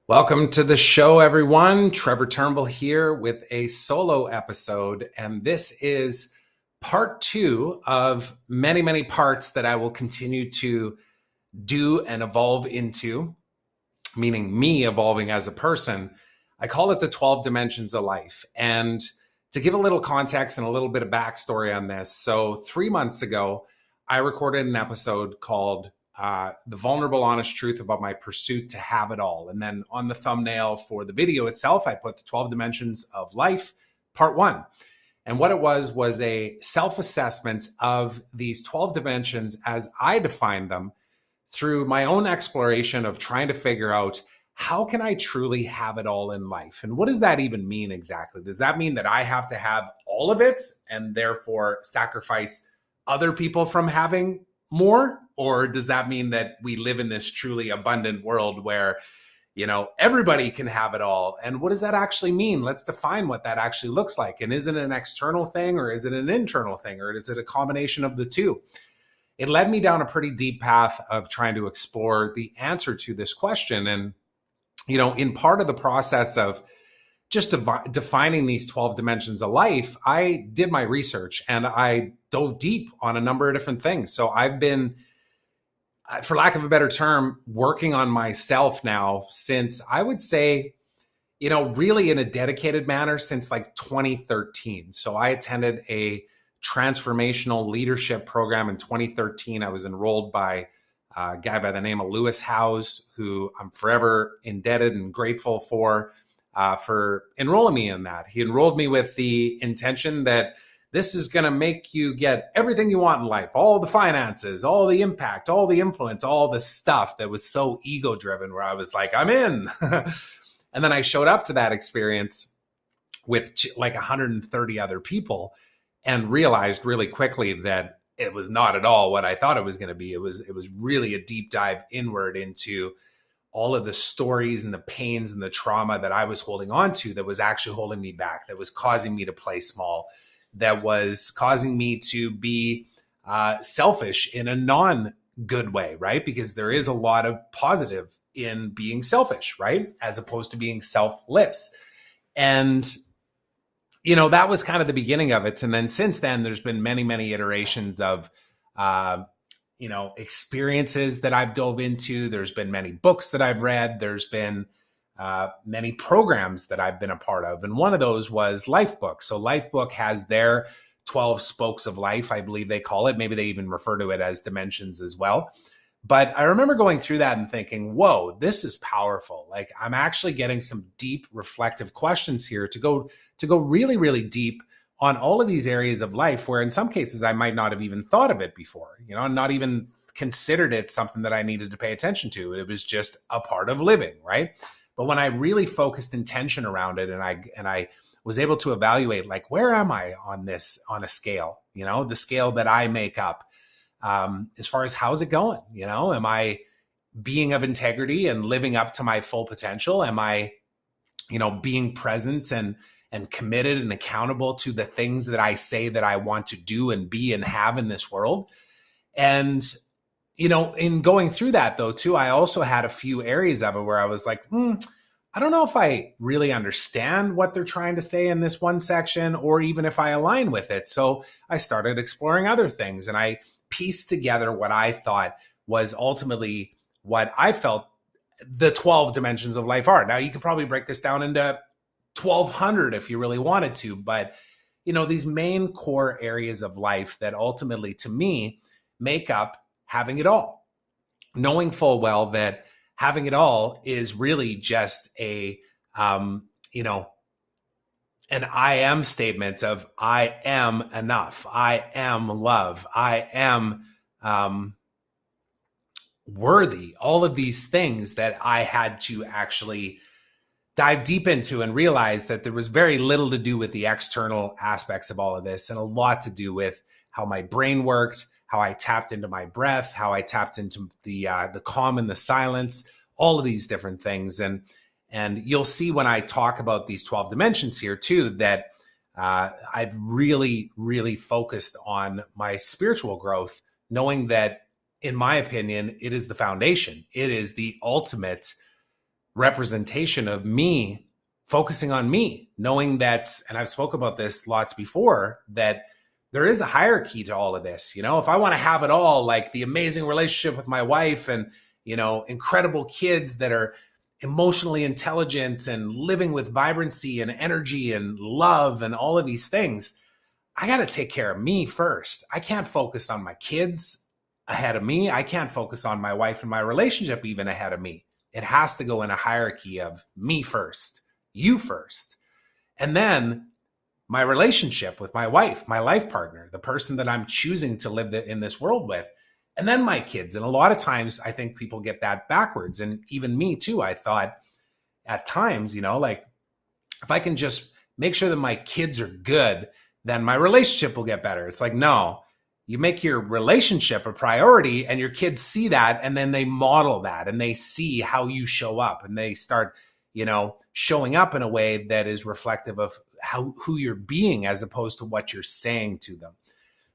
Welcome to the show, everyone. Trevor Turnbull here with a solo episode, and this is part two of many, many parts that I will continue to do and evolve into, meaning me evolving as a person. I call it the 12 dimensions of life. And to give a little context and a little bit of backstory on this, so 3 months ago, I recorded an episode called The Vulnerable Honest Truth About My Pursuit to Have It All. And then on the thumbnail for the video itself, I put the 12 dimensions of life, part one. And what it was a self-assessment of these 12 dimensions as I define them through my own exploration of trying to figure out how can I truly have it all in life? And what does that even mean exactly? Does that mean that I have to have all of it and therefore sacrifice other people from having more? Or does that mean that we live in this truly abundant world where, everybody can have it all? And what does that actually mean? Let's define what that actually looks like. And is it an external thing, or is it an internal thing, or is it a combination of the two? It led me down a pretty deep path of trying to explore the answer to this question. And, in part of the process of just defining these 12 dimensions of life, I did my research and I dove deep on a number of different things. So I've been, for lack of a better term, working on myself now since, I would say, really in a dedicated manner since like 2013. So I attended a transformational leadership program in 2013. I was enrolled by a guy by the name of Lewis Howes, who I'm forever indebted and grateful for enrolling me in that. He enrolled me with the intention that this is going to make you get everything you want in life, all the finances, all the impact, all the influence, all the stuff that was so ego driven, where I was like, I'm in. And then I showed up to that experience with like 130 other people and realized really quickly that it was not at all what I thought it was going to be. It was really a deep dive inward into all of the stories and the pains and the trauma that I was holding on to that was actually holding me back, that was causing me to play small, that was causing me to be selfish in a non-good way, right? Because there is a lot of positive in being selfish, right? As opposed to being selfless. And, that was kind of the beginning of it. And then since then, there's been many, many iterations of, experiences that I've dove into. There's been many books that I've read. There's been many programs that I've been a part of. And one of those was Lifebook. So Lifebook has their 12 spokes of life, I believe they call it. Maybe they even refer to it as dimensions as well. But I remember going through that and thinking, whoa, this is powerful. Like, I'm actually getting some deep reflective questions here to go really, really deep on all of these areas of life where in some cases I might not have even thought of it before, not even considered it something that I needed to pay attention to. It was just a part of living, right? But when I really focused intention around it and I was able to evaluate, like, where am I on a scale, the scale that I make up, as far as how's it going? Am I being of integrity and living up to my full potential? Am I, being present and committed and accountable to the things that I say that I want to do and be and have in this world? And, in going through that though, too, I also had a few areas of it where I was like, I don't know if I really understand what they're trying to say in this one section, or even if I align with it. So I started exploring other things and I pieced together what I thought was ultimately what I felt the 12 dimensions of life are. Now, you can probably break this down into 1,200 if you really wanted to, but these main core areas of life that ultimately, to me, make up having it all. Knowing full well that having it all is really just an I am statement of I am enough, I am love, I am worthy. All of these things that I had to actually dive deep into and realize that there was very little to do with the external aspects of all of this and a lot to do with how my brain worked, how I tapped into my breath, how I tapped into the calm and the silence, all of these different things. And you'll see when I talk about these 12 dimensions here too, that I've really, really focused on my spiritual growth, knowing that, in my opinion, it is the foundation. It is the ultimate representation of me focusing on me, knowing that, and I've spoke about this lots before, that there is a hierarchy to all of this. You know, if I want to have it all, like the amazing relationship with my wife and, you know, incredible kids that are emotionally intelligent and living with vibrancy and energy and love and all of these things, I got to take care of me first. I can't focus on my kids ahead of me. I can't focus on my wife and my relationship even ahead of me. It has to go in a hierarchy of me first, you first, and then my relationship with my wife, my life partner, the person that I'm choosing to live in this world with, and then my kids. And a lot of times I think people get that backwards. And even me too, I thought at times, you know, like if I can just make sure that my kids are good, then my relationship will get better. It's like, no, you make your relationship a priority and your kids see that, and then they model that and they see how you show up, and they start, you know, showing up in a way that is reflective of who you're being as opposed to what you're saying to them.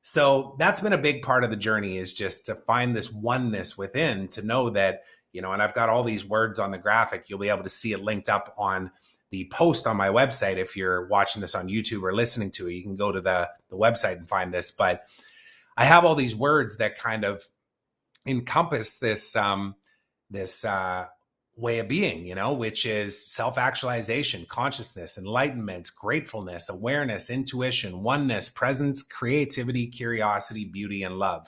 So that's been a big part of the journey, is just to find this oneness within, to know that, you know, and I've got all these words on the graphic. You'll be able to see it linked up on the post on my website. If you're watching this on YouTube or listening to it, you can go to the website and find this. But I have all these words that kind of encompass this way of being, you know, which is self-actualization, consciousness, enlightenment, gratefulness, awareness, intuition, oneness, presence, creativity, curiosity, beauty, and love.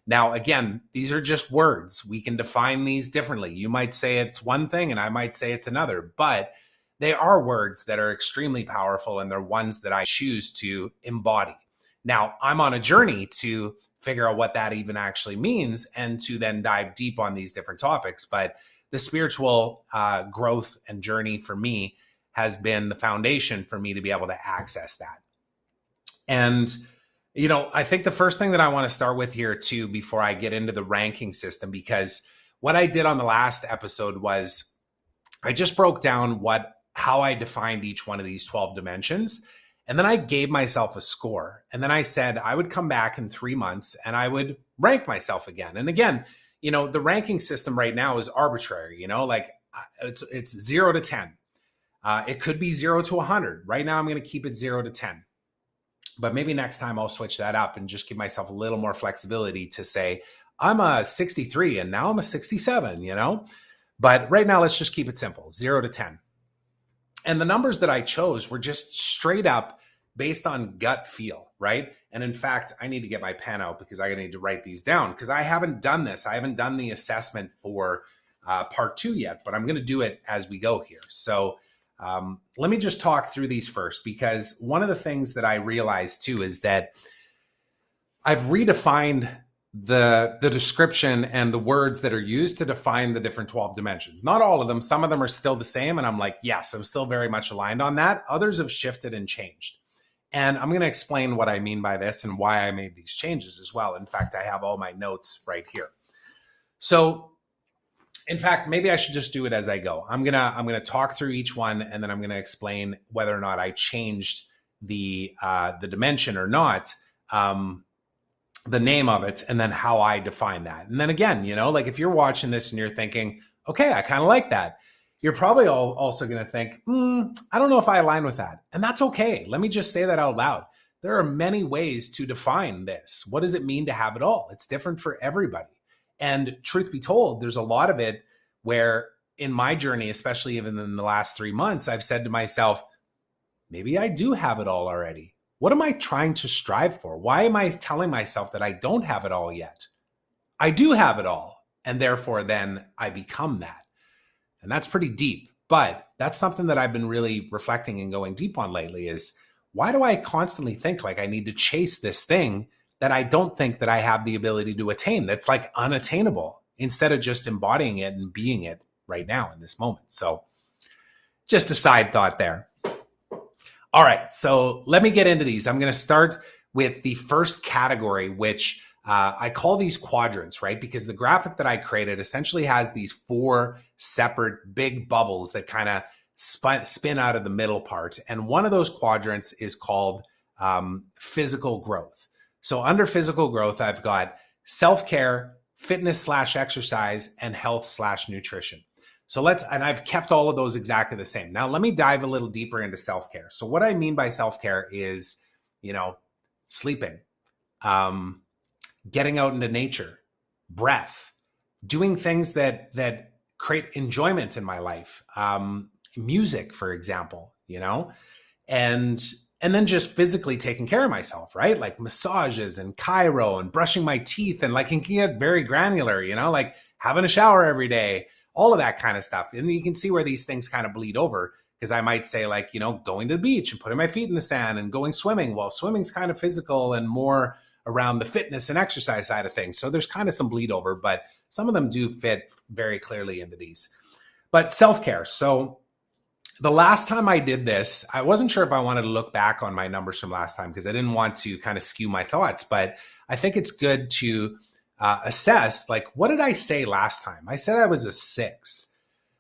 Now, again, these are just words. We can define these differently. You might say it's one thing and I might say it's another, but they are words that are extremely powerful, and they're ones that I choose to embody. Now, I'm on a journey to figure out what that even actually means and to then dive deep on these different topics. But the spiritual growth and journey for me has been the foundation for me to be able to access that. And, you know, I think the first thing that I want to start with here too, before I get into the ranking system, because what I did on the last episode was I just broke down how I defined each one of these 12 dimensions. And then I gave myself a score. And then I said I would come back in 3 months and I would rank myself again. And again, you know, the ranking system right now is arbitrary, you know, like it's 0 to 10. It could be 0 to 100. Right now, I'm going to keep it 0 to 10. But maybe next time I'll switch that up and just give myself a little more flexibility to say, I'm a 63 and now I'm a 67, you know. But right now, let's just keep it simple, 0 to 10. And the numbers that I chose were just straight up based on gut feel, right? And in fact, I need to get my pen out because I need to write these down, because I haven't done this. I haven't done the assessment for part 2 yet, but I'm going to do it as we go here. So let me just talk through these first, because one of the things that I realized too is that I've redefined the description and the words that are used to define the different 12 dimensions. Not all of them. Some of them are still the same. And I'm like, yes, I'm still very much aligned on that. Others have shifted and changed. And I'm going to explain what I mean by this and why I made these changes as well. In fact, I have all my notes right here. So in fact, maybe I should just do it as I go. I'm going to talk through each one, and then I'm going to explain whether or not I changed the dimension or not, the name of it, and then how I define that. And then again, you know, like if you're watching this and you're thinking, okay, I kind of like that, you're probably also going to think, I don't know if I align with that. And that's okay. Let me just say that out loud. There are many ways to define this. What does it mean to have it all? It's different for everybody. And truth be told, there's a lot of it where in my journey, especially even in the last 3 months, I've said to myself, maybe I do have it all already. What am I trying to strive for? Why am I telling myself that I don't have it all yet? I do have it all. And therefore, then I become that. And that's pretty deep. But that's something that I've been really reflecting and going deep on lately is, why do I constantly think like I need to chase this thing that I don't think that I have the ability to attain? That's like unattainable, instead of just embodying it and being it right now in this moment. So just a side thought there. All right, so let me get into these. I'm going to start with the first category, which I call these quadrants, right? Because the graphic that I created essentially has these 4 separate big bubbles that kind of spin out of the middle part. And one of those quadrants is called physical growth. So under physical growth, I've got self-care, fitness/exercise, and health/nutrition. And I've kept all of those exactly the same. Now, let me dive a little deeper into self-care. So what I mean by self-care is, sleeping, getting out into nature, breath, doing things that create enjoyment in my life. Music, for example, and then just physically taking care of myself, right? Like massages and chiro and brushing my teeth, and like it can get very granular, like having a shower every day, all of that kind of stuff. And you can see where these things kind of bleed over, because I might say like, going to the beach and putting my feet in the sand and going swimming. Well, swimming's kind of physical and more around the fitness and exercise side of things. So there's kind of some bleed over, but some of them do fit very clearly into these. But self-care. So the last time I did this, I wasn't sure if I wanted to look back on my numbers from last time because I didn't want to kind of skew my thoughts, but I think it's good to assess, like, what did I say last time? I said I was a 6.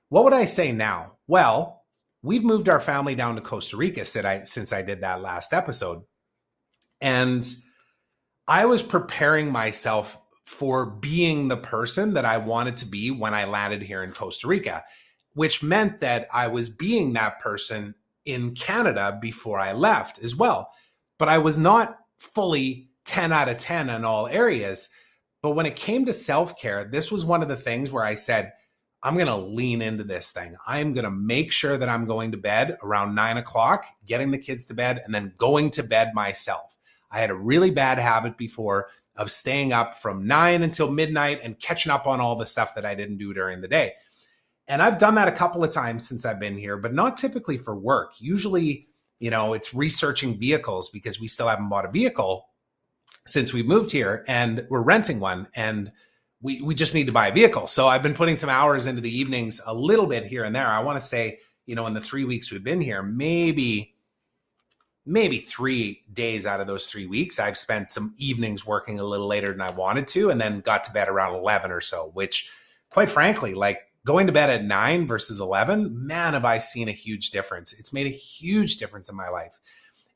What would I say now? Well, we've moved our family down to Costa Rica since I did that last episode. And I was preparing myself for being the person that I wanted to be when I landed here in Costa Rica, which meant that I was being that person in Canada before I left as well. But I was not fully 10 out of 10 in all areas. But when it came to self-care, this was one of the things where I said, I'm going to lean into this thing. I'm going to make sure that I'm going to bed around 9 o'clock, getting the kids to bed, and then going to bed myself. I had a really bad habit before of staying up from 9 until midnight and catching up on all the stuff that I didn't do during the day. And I've done that a couple of times since I've been here, but not typically for work. Usually, it's researching vehicles because we still haven't bought a vehicle since we moved here, and we're renting one, and we just need to buy a vehicle. So I've been putting some hours into the evenings a little bit here and there. I want to say, in the 3 weeks we've been here, maybe 3 days out of those 3 weeks, I've spent some evenings working a little later than I wanted to, and then got to bed around 11 or so, which quite frankly, like going to bed at 9 versus 11, man, have I seen a huge difference. It's made a huge difference in my life.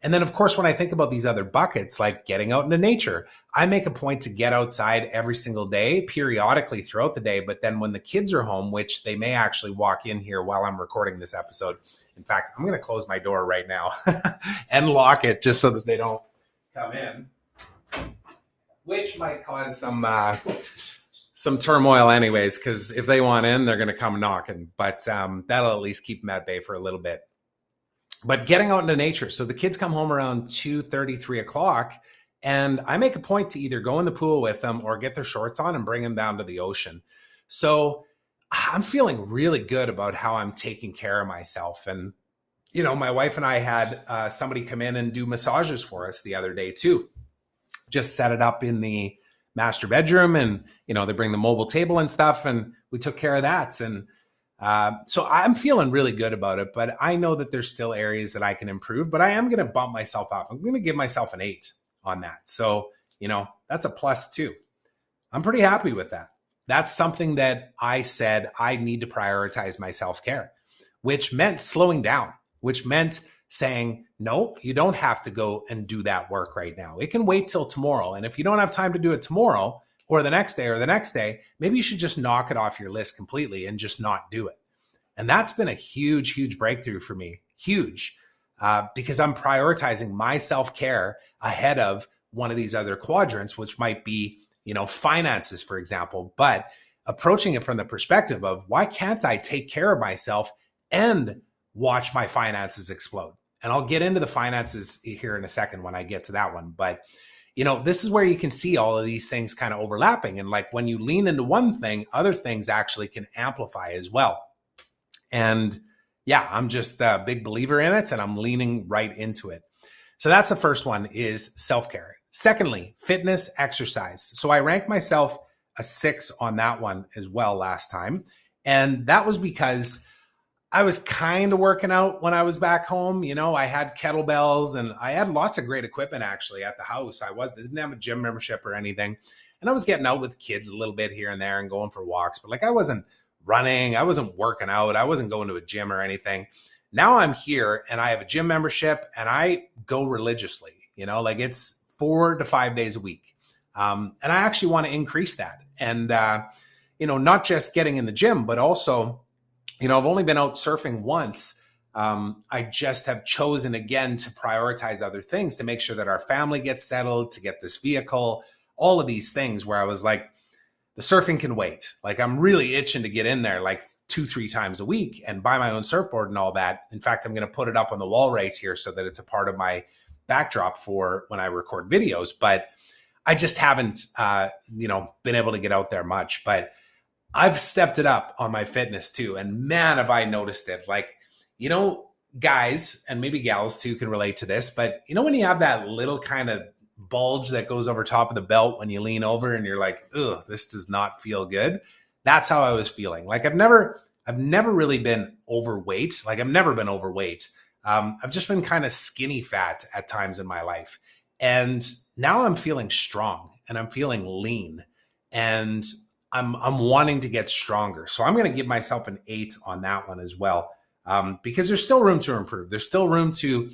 And then, of course, when I think about these other buckets, like getting out into nature, I make a point to get outside every single day, periodically throughout the day. But then when the kids are home, which they may actually walk in here while I'm recording this episode. In fact, I'm going to close my door right now and lock it just so that they don't come in, which might cause some turmoil anyways, because if they want in, they're going to come knocking. But that'll at least keep them at bay for a little bit. But getting out into nature. So the kids come home around 2:30, 3 o'clock, and I make a point to either go in the pool with them or get their shorts on and bring them down to the ocean. So I'm feeling really good about how I'm taking care of myself. And, my wife and I had somebody come in and do massages for us the other day too. Just set it up in the master bedroom, and, they bring the mobile table and stuff, and we took care of that. And so I'm feeling really good about it, but I know that there's still areas that I can improve, but I am going to bump myself up. I'm going to give myself an 8 on that. So, that's a +2. I'm pretty happy with that. That's something that I said I need to prioritize my self-care, which meant slowing down, which meant saying, no, you don't have to go and do that work right now. It can wait till tomorrow. And if you don't have time to do it tomorrow, or the next day, maybe you should just knock it off your list completely and just not do it. And that's been a huge, huge breakthrough for me. Huge. Because I'm prioritizing my self-care ahead of one of these other quadrants, which might be, finances, for example, but approaching it from the perspective of why can't I take care of myself and watch my finances explode? And I'll get into the finances here in a second when I get to that one. But this is where you can see all of these things kind of overlapping. And like when you lean into one thing, other things actually can amplify as well. And yeah, I'm just a big believer in it, and I'm leaning right into it. So that's the first one, is self-care. Secondly, fitness, exercise. So I ranked myself a 6 on that one as well last time. And that was because I was kind of working out when I was back home. I had kettlebells and I had lots of great equipment actually at the house. Didn't have a gym membership or anything. And I was getting out with kids a little bit here and there and going for walks, but like I wasn't running, I wasn't working out, I wasn't going to a gym or anything. Now I'm here and I have a gym membership and I go religiously, like it's 4 to 5 days a week. And I actually want to increase that. And, not just getting in the gym, but also I've only been out surfing once. I just have chosen again to prioritize other things to make sure that our family gets settled, to get this vehicle, all of these things where I was like, the surfing can wait. Like I'm really itching to get in there like 2-3 times a week and buy my own surfboard and all that. In fact, I'm going to put it up on the wall right here so that it's a part of my backdrop for when I record videos. But I just haven't, been able to get out there much. But I've stepped it up on my fitness too. And man, have I noticed it. Like, guys and maybe gals too can relate to this. But when you have that little kind of bulge that goes over top of the belt when you lean over and you're like, ugh, this does not feel good. That's how I was feeling. Like I've never really been overweight. Like I've never been overweight. I've just been kind of skinny fat at times in my life. And now I'm feeling strong and I'm feeling lean and I'm wanting to get stronger. So I'm going to give myself an 8 on that one as well. Because there's still room to improve. There's still room to,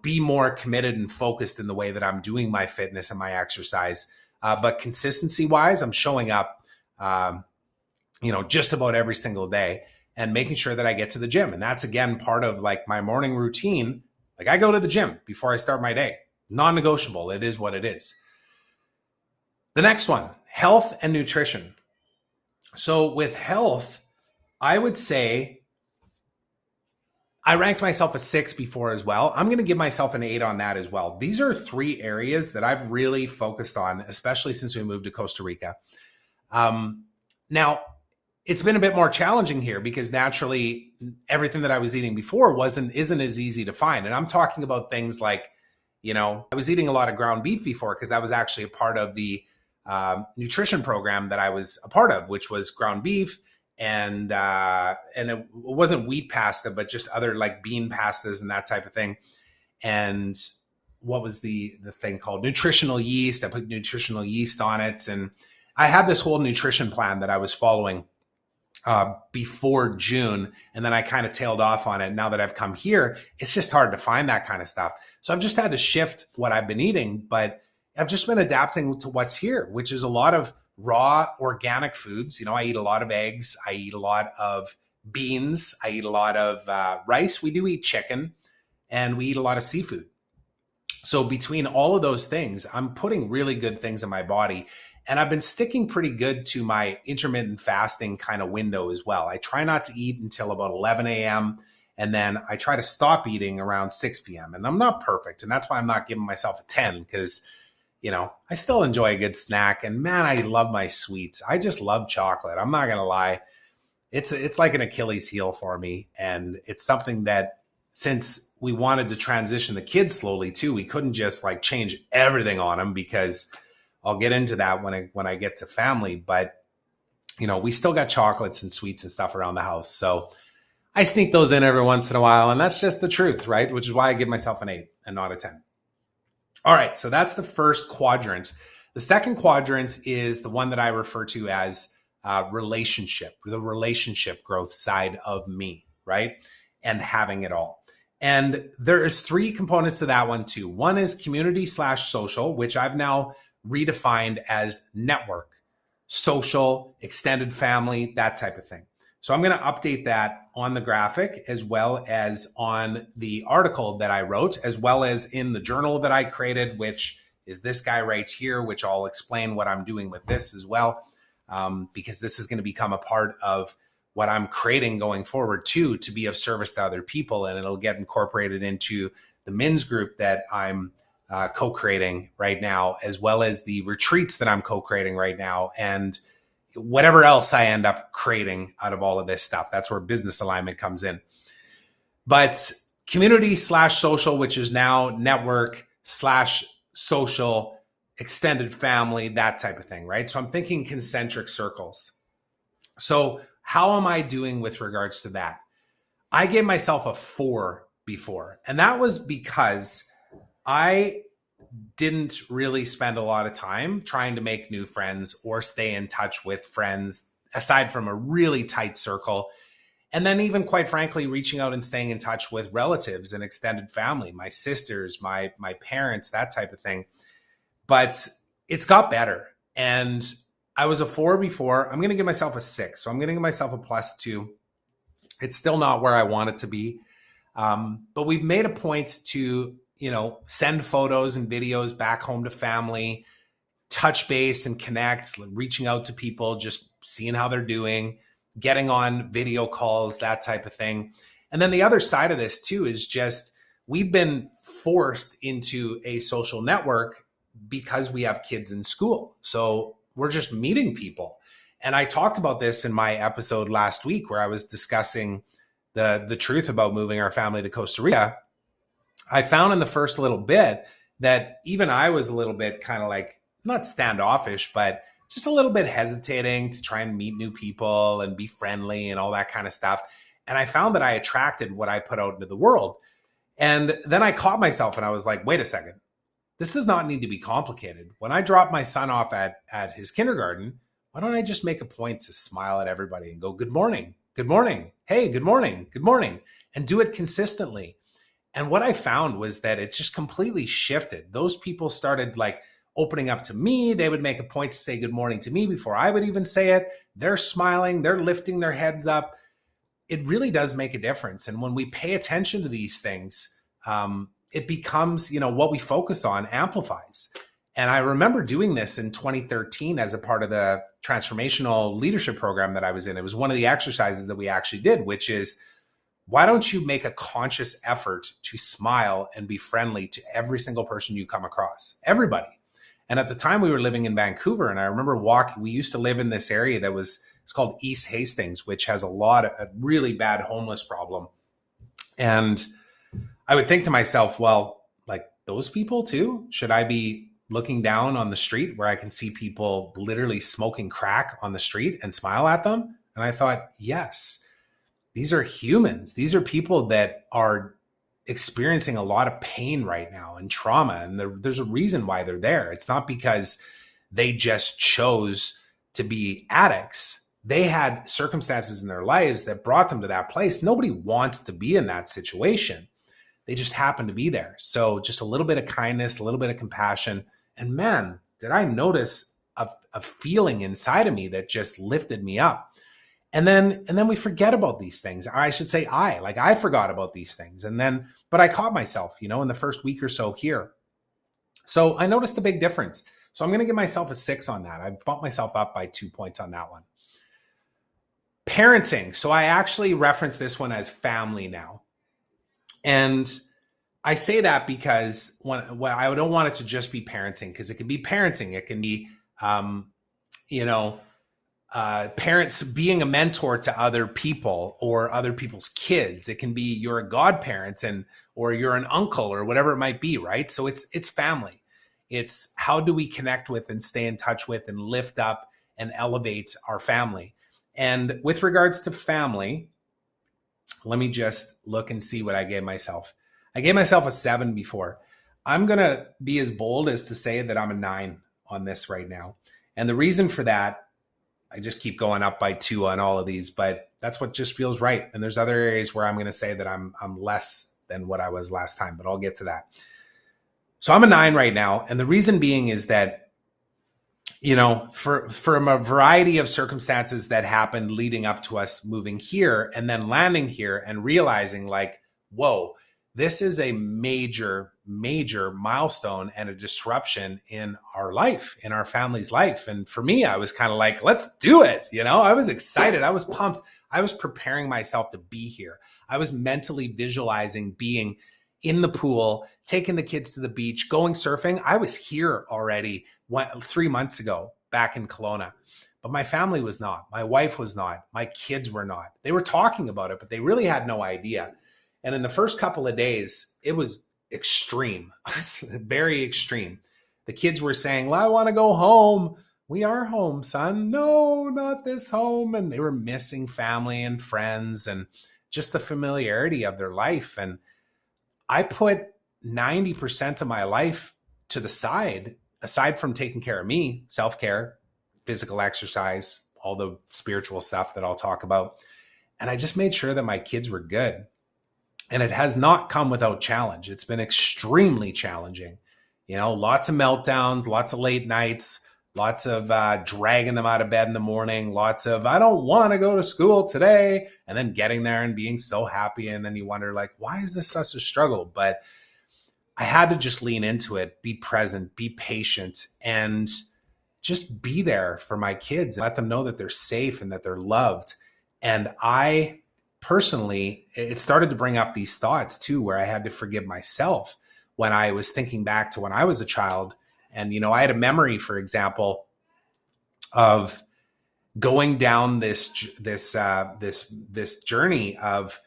be more committed and focused in the way that I'm doing my fitness and my exercise. But consistency wise, I'm showing up, just about every single day and making sure that I get to the gym. And that's again, part of like my morning routine. Like I go to the gym before I start my day, non-negotiable. It is what it is. The next one, health and nutrition. So with health, I would say I ranked myself a 6 before as well. I'm going to give myself an 8 on that as well. These are 3 areas that I've really focused on, especially since we moved to Costa Rica. Now, it's been a bit more challenging here because naturally everything that I was eating before isn't as easy to find. And I'm talking about things like, I was eating a lot of ground beef before because that was actually a part of the nutrition program that I was a part of, which was ground beef. And it wasn't wheat pasta, but just other like bean pastas and that type of thing. And what was the thing called? Nutritional yeast. I put nutritional yeast on it. And I had this whole nutrition plan that I was following before June. And then I kind of tailed off on it. Now that I've come here, it's just hard to find that kind of stuff. So I've just had to shift what I've been eating, but I've just been adapting to what's here, which is a lot of raw organic foods. I eat a lot of eggs. I eat a lot of beans. I eat a lot of rice. We do eat chicken and we eat a lot of seafood. So between all of those things, I'm putting really good things in my body. And I've been sticking pretty good to my intermittent fasting kind of window as well. I try not to eat until about 11 a.m. And then I try to stop eating around 6 p.m. And I'm not perfect. And that's why I'm not giving myself a 10 because I still enjoy a good snack. And man, I love my sweets. I just love chocolate. I'm not going to lie. It's like an Achilles heel for me. And it's something that since we wanted to transition the kids slowly too, we couldn't just like change everything on them because I'll get into that when I get to family. But, we still got chocolates and sweets and stuff around the house. So I sneak those in every once in a while. And that's just the truth, right? Which is why I give myself an 8 and not a 10. All right, so that's the first quadrant. The second quadrant is the one that I refer to as the relationship growth side of me, right? And having it all. And there is 3 components to that one too. One is community/social, which I've now redefined as network, social, extended family, that type of thing. So I'm going to update that on the graphic as well as on the article that I wrote, as well as in the journal that I created, which is this guy right here, which I'll explain what I'm doing with this as well, because this is going to become a part of what I'm creating going forward too, to be of service to other people. And it'll get incorporated into the men's group that I'm co-creating right now, as well as the retreats that I'm co-creating right now. And whatever else I end up creating out of all of this stuff. That's where business alignment comes in. But community/social, which is now network/social, extended family, that type of thing, right? So I'm thinking concentric circles. So how am I doing with regards to that? I gave myself a 4 before, and that was because I didn't really spend a lot of time trying to make new friends or stay in touch with friends aside from a really tight circle. And then even quite frankly, reaching out and staying in touch with relatives and extended family, my sisters, my parents, that type of thing. But it's got better. And I was a 4 before. I'm going to give myself a 6. So I'm going to give myself a +2. It's still not where I want it to be. But we've made a point to, send photos and videos back home to family, touch base and connect, reaching out to people, just seeing how they're doing, getting on video calls, that type of thing. And then the other side of this too is just we've been forced into a social network because we have kids in school. So we're just meeting people. And I talked about this in my episode last week where I was discussing the truth about moving our family to Costa Rica. I found in the first little bit that even I was a little bit kind of like, not standoffish, but just a little bit hesitating to try and meet new people and be friendly and all that kind of stuff. And I found that I attracted what I put out into the world. And then I caught myself and I was like, wait a second, this does not need to be complicated. When I drop my son off at his kindergarten, why don't I just make a point to smile at everybody and go, good morning, hey, good morning, and do it consistently. And what I found was that it just completely shifted. Those people started like opening up to me. They would make a point to say good morning to me before I would even say it. They're smiling, they're lifting their heads up. It really does make a difference. And when we pay attention to these things, it becomes, what we focus on amplifies. And I remember doing this in 2013 as a part of the transformational leadership program that I was in. It was one of the exercises that we actually did, which is, why don't you make a conscious effort to smile and be friendly to every single person you come across, everybody. And at the time we were living in Vancouver, and I remember we used to live in this area it's called East Hastings, which has a really bad homeless problem. And I would think to myself, well, like those people too, should I be looking down on the street where I can see people literally smoking crack on the street and smile at them? And I thought, yes, these are humans. These are people that are experiencing a lot of pain right now and trauma. And there's a reason why they're there. It's not because they just chose to be addicts. They had circumstances in their lives that brought them to that place. Nobody wants to be in that situation. They just happen to be there. So just a little bit of kindness, a little bit of compassion. And man, did I notice a feeling inside of me that just lifted me up. And then we forget about these things. Or I should say I forgot about these things. But I caught myself, in the first week or so here. So I noticed a big difference. So I'm going to give myself a 6 on that. I bumped myself up by 2 points on that one. Parenting. So I actually reference this one as family now. And I say that because when I don't want it to just be parenting, because it can be parenting. It can be, parents being a mentor to other people or other people's kids. It can be you're a godparent or you're an uncle or whatever it might be, right? So it's family. It's how do we connect with and stay in touch with and lift up and elevate our family. And with regards to family, let me just look and see what I gave myself. I gave myself a 7 before. I'm going to be as bold as to say that I'm a 9 on this right now. And the reason for that, I just keep going up by 2 on all of these, but that's what just feels right. And there's other areas where I'm going to say that I'm less than what I was last time, but I'll get to that. So I'm a 9 right now. And the reason being is that, for a variety of circumstances that happened leading up to us moving here and then landing here and realizing like, whoa, this is a major, major milestone and a disruption in our life, in our family's life. And for me, I was kind of like, let's do it. I was excited. I was pumped. I was preparing myself to be here. I was mentally visualizing being in the pool, taking the kids to the beach, going surfing. I was here already 3 months ago back in Kelowna, but my family was not. My wife was not. My kids were not. They were talking about it, but they really had no idea. And in the first couple of days, it was extreme, very extreme. The kids were saying, well, I want to go home. We are home, son. No, not this home. And they were missing family and friends and just the familiarity of their life. And I put 90% of my life to the side, aside from taking care of me, self-care, physical exercise, all the spiritual stuff that I'll talk about. And I just made sure that my kids were good. And it has not come without challenge. It's been extremely challenging. Lots of meltdowns, lots of late nights, lots of dragging them out of bed in the morning, lots of, I don't want to go to school today, and then getting there and being so happy. And then you wonder, like, why is this such a struggle? But I had to just lean into it, be present, be patient, and just be there for my kids and let them know that they're safe and that they're loved. And I personally, it started to bring up these thoughts too, where I had to forgive myself when I was thinking back to when I was a child. And, I had a memory, for example, of going down this journey of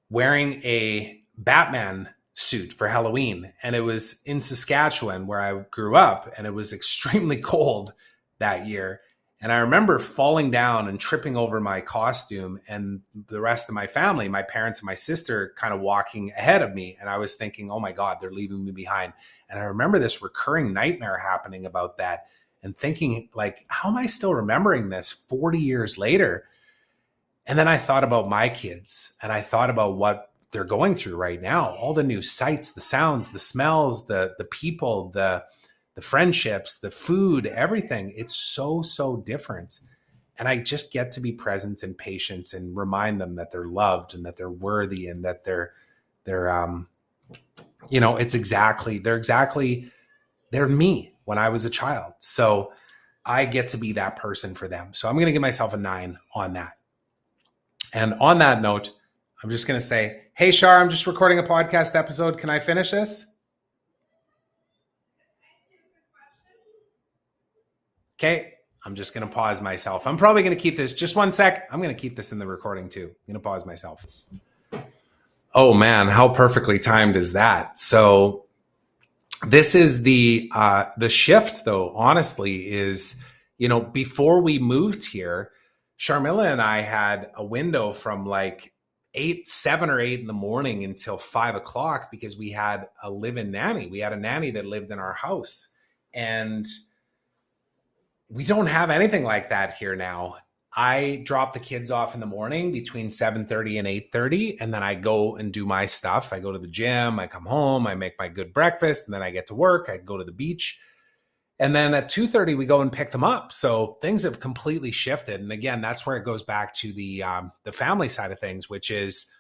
wearing a Batman suit for Halloween. And it was in Saskatchewan where I grew up, and it was extremely cold that year. And I remember falling down and tripping over my costume, and the rest of my family, my parents and my sister, kind of walking ahead of me. And I was thinking, oh my God, they're leaving me behind. And I remember this recurring nightmare happening about that, and thinking, like, how am I still remembering this 40 years later? And then I thought about my kids, and I thought about what they're going through right now. All the new sights, the sounds, the smells, the people, the friendships, the food, everything. It's so different. And I just get to be present and patient and remind them that they're loved and that they're worthy and that they're they're me when I was a child. So I get to be that person for them. So I'm going to give myself a 9 on that. And on that note, I'm just going to say, hey, Shar, I'm just recording a podcast episode. Can I finish this? Okay, I'm just going to pause myself. I'm probably going to keep this, just one sec. I'm going to keep this in the recording too. I'm going to pause myself. Oh man, how perfectly timed is that? So this is the shift though, honestly, is, before we moved here, Sharmila and I had a window from like 7 or 8 in the morning until 5 o'clock because we had a live-in nanny. We had a nanny that lived in our house, and we don't have anything like that here now. I drop the kids off in the morning between 7:30 and 8:30, and then I go and do my stuff. I go to the gym, I come home, I make my good breakfast, and then I get to work. I go to the beach. And then at 2:30, we go and pick them up. So things have completely shifted. And again, that's where it goes back to the family side of things, which is,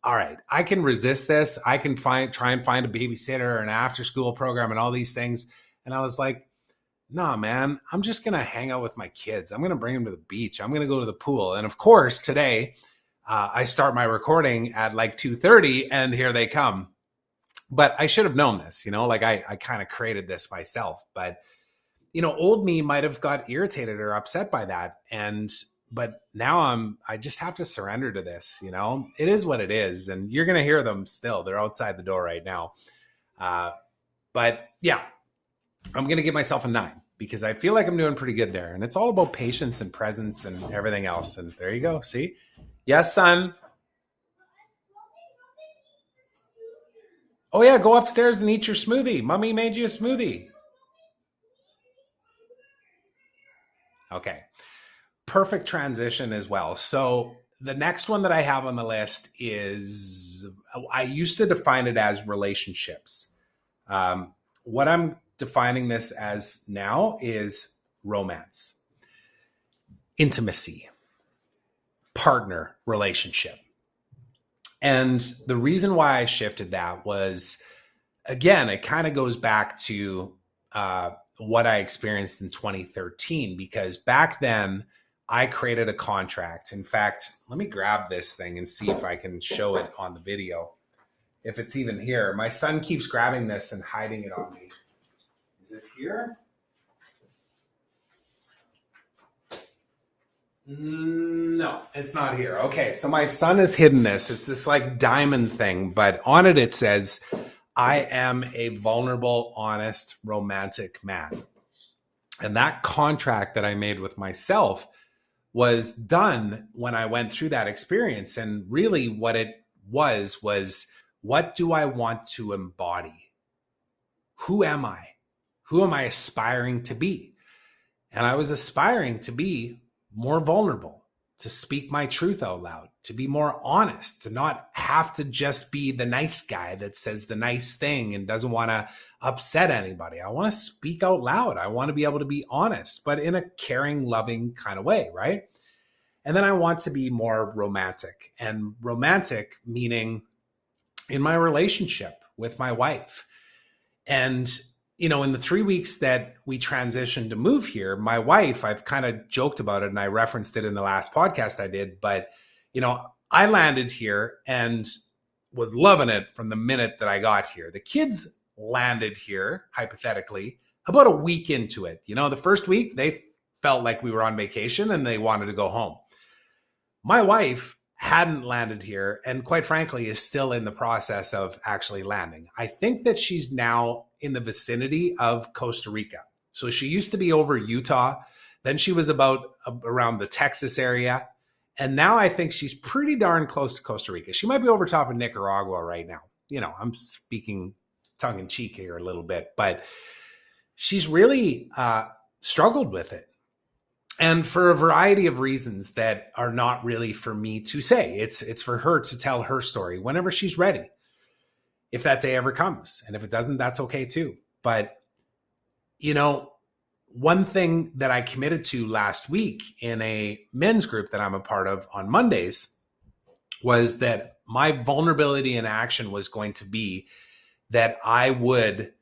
all right, I can resist this. I can try and find a babysitter or an after school program and all these things. And I was like, nah, man, I'm just going to hang out with my kids. I'm going to bring them to the beach. I'm going to go to the pool. And of course, today I start my recording at like 2:30 and here they come. But I should have known this, I kind of created this myself. But old me might have got irritated or upset by that. But now I just have to surrender to this, it is what it is. And you're going to hear them still. They're outside the door right now. But yeah, I'm going to give myself a 9 because I feel like I'm doing pretty good there. And it's all about patience and presence and everything else. And there you go. See? Yes, son. Oh yeah, go upstairs and eat your smoothie. Mommy made you a smoothie. Okay. Perfect transition as well. So the next one that I have on the list is, I used to define it as relationships. What I'm defining this as now is romance, intimacy, partner relationship. And the reason why I shifted that was, again, it kind of goes back to what I experienced in 2013, because back then I created a contract. In fact, let me grab this thing and see if I can show it on the video, if it's even here. My son keeps grabbing this and hiding it on me. Is it here? No, it's not here. Okay, so my son has hidden this. It's this like diamond thing, but on it, it says, I am a vulnerable, honest, romantic man. And that contract that I made with myself was done when I went through that experience. And really what it was, what do I want to embody? Who am I? Who am I aspiring to be? And I was aspiring to be more vulnerable, to speak my truth out loud, to be more honest, to not have to just be the nice guy that says the nice thing and doesn't want to upset anybody. I want to speak out loud. I want to be able to be honest, but in a caring, loving kind of way, right? And then I want to be more romantic, and romantic meaning in my relationship with my wife. And, in the 3 weeks that we transitioned to move here, my wife, I've kind of joked about it and I referenced it in the last podcast I did, but, I landed here and was loving it from the minute that I got here. The kids landed here, hypothetically, about a week into it. The first week they felt like we were on vacation and they wanted to go home. My wife hadn't landed here and quite frankly is still in the process of actually landing. I think that she's now in the vicinity of Costa Rica. So she used to be over Utah. Then she was about around the Texas area. And now I think she's pretty darn close to Costa Rica. She might be over top of Nicaragua right now. I'm speaking tongue in cheek here a little bit, but she's really struggled with it. And for a variety of reasons that are not really for me to say. It's for her to tell her story whenever she's ready, if that day ever comes. And if it doesn't, that's okay too. But, one thing that I committed to last week in a men's group that I'm a part of on Mondays was that my vulnerability in action was going to be that I would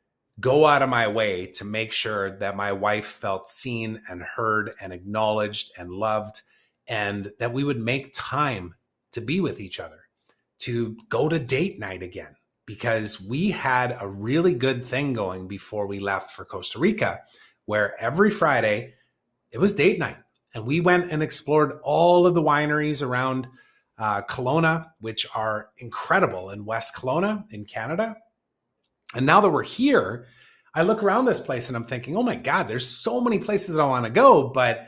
go out of my way to make sure that my wife felt seen and heard and acknowledged and loved, and that we would make time to be with each other, to go to date night again, because we had a really good thing going before we left for Costa Rica, where every Friday it was date night. And we went and explored all of the wineries around Kelowna, which are incredible, in West Kelowna in Canada. And now that we're here, I look around this place and I'm thinking, oh my God, there's so many places that I want to go, but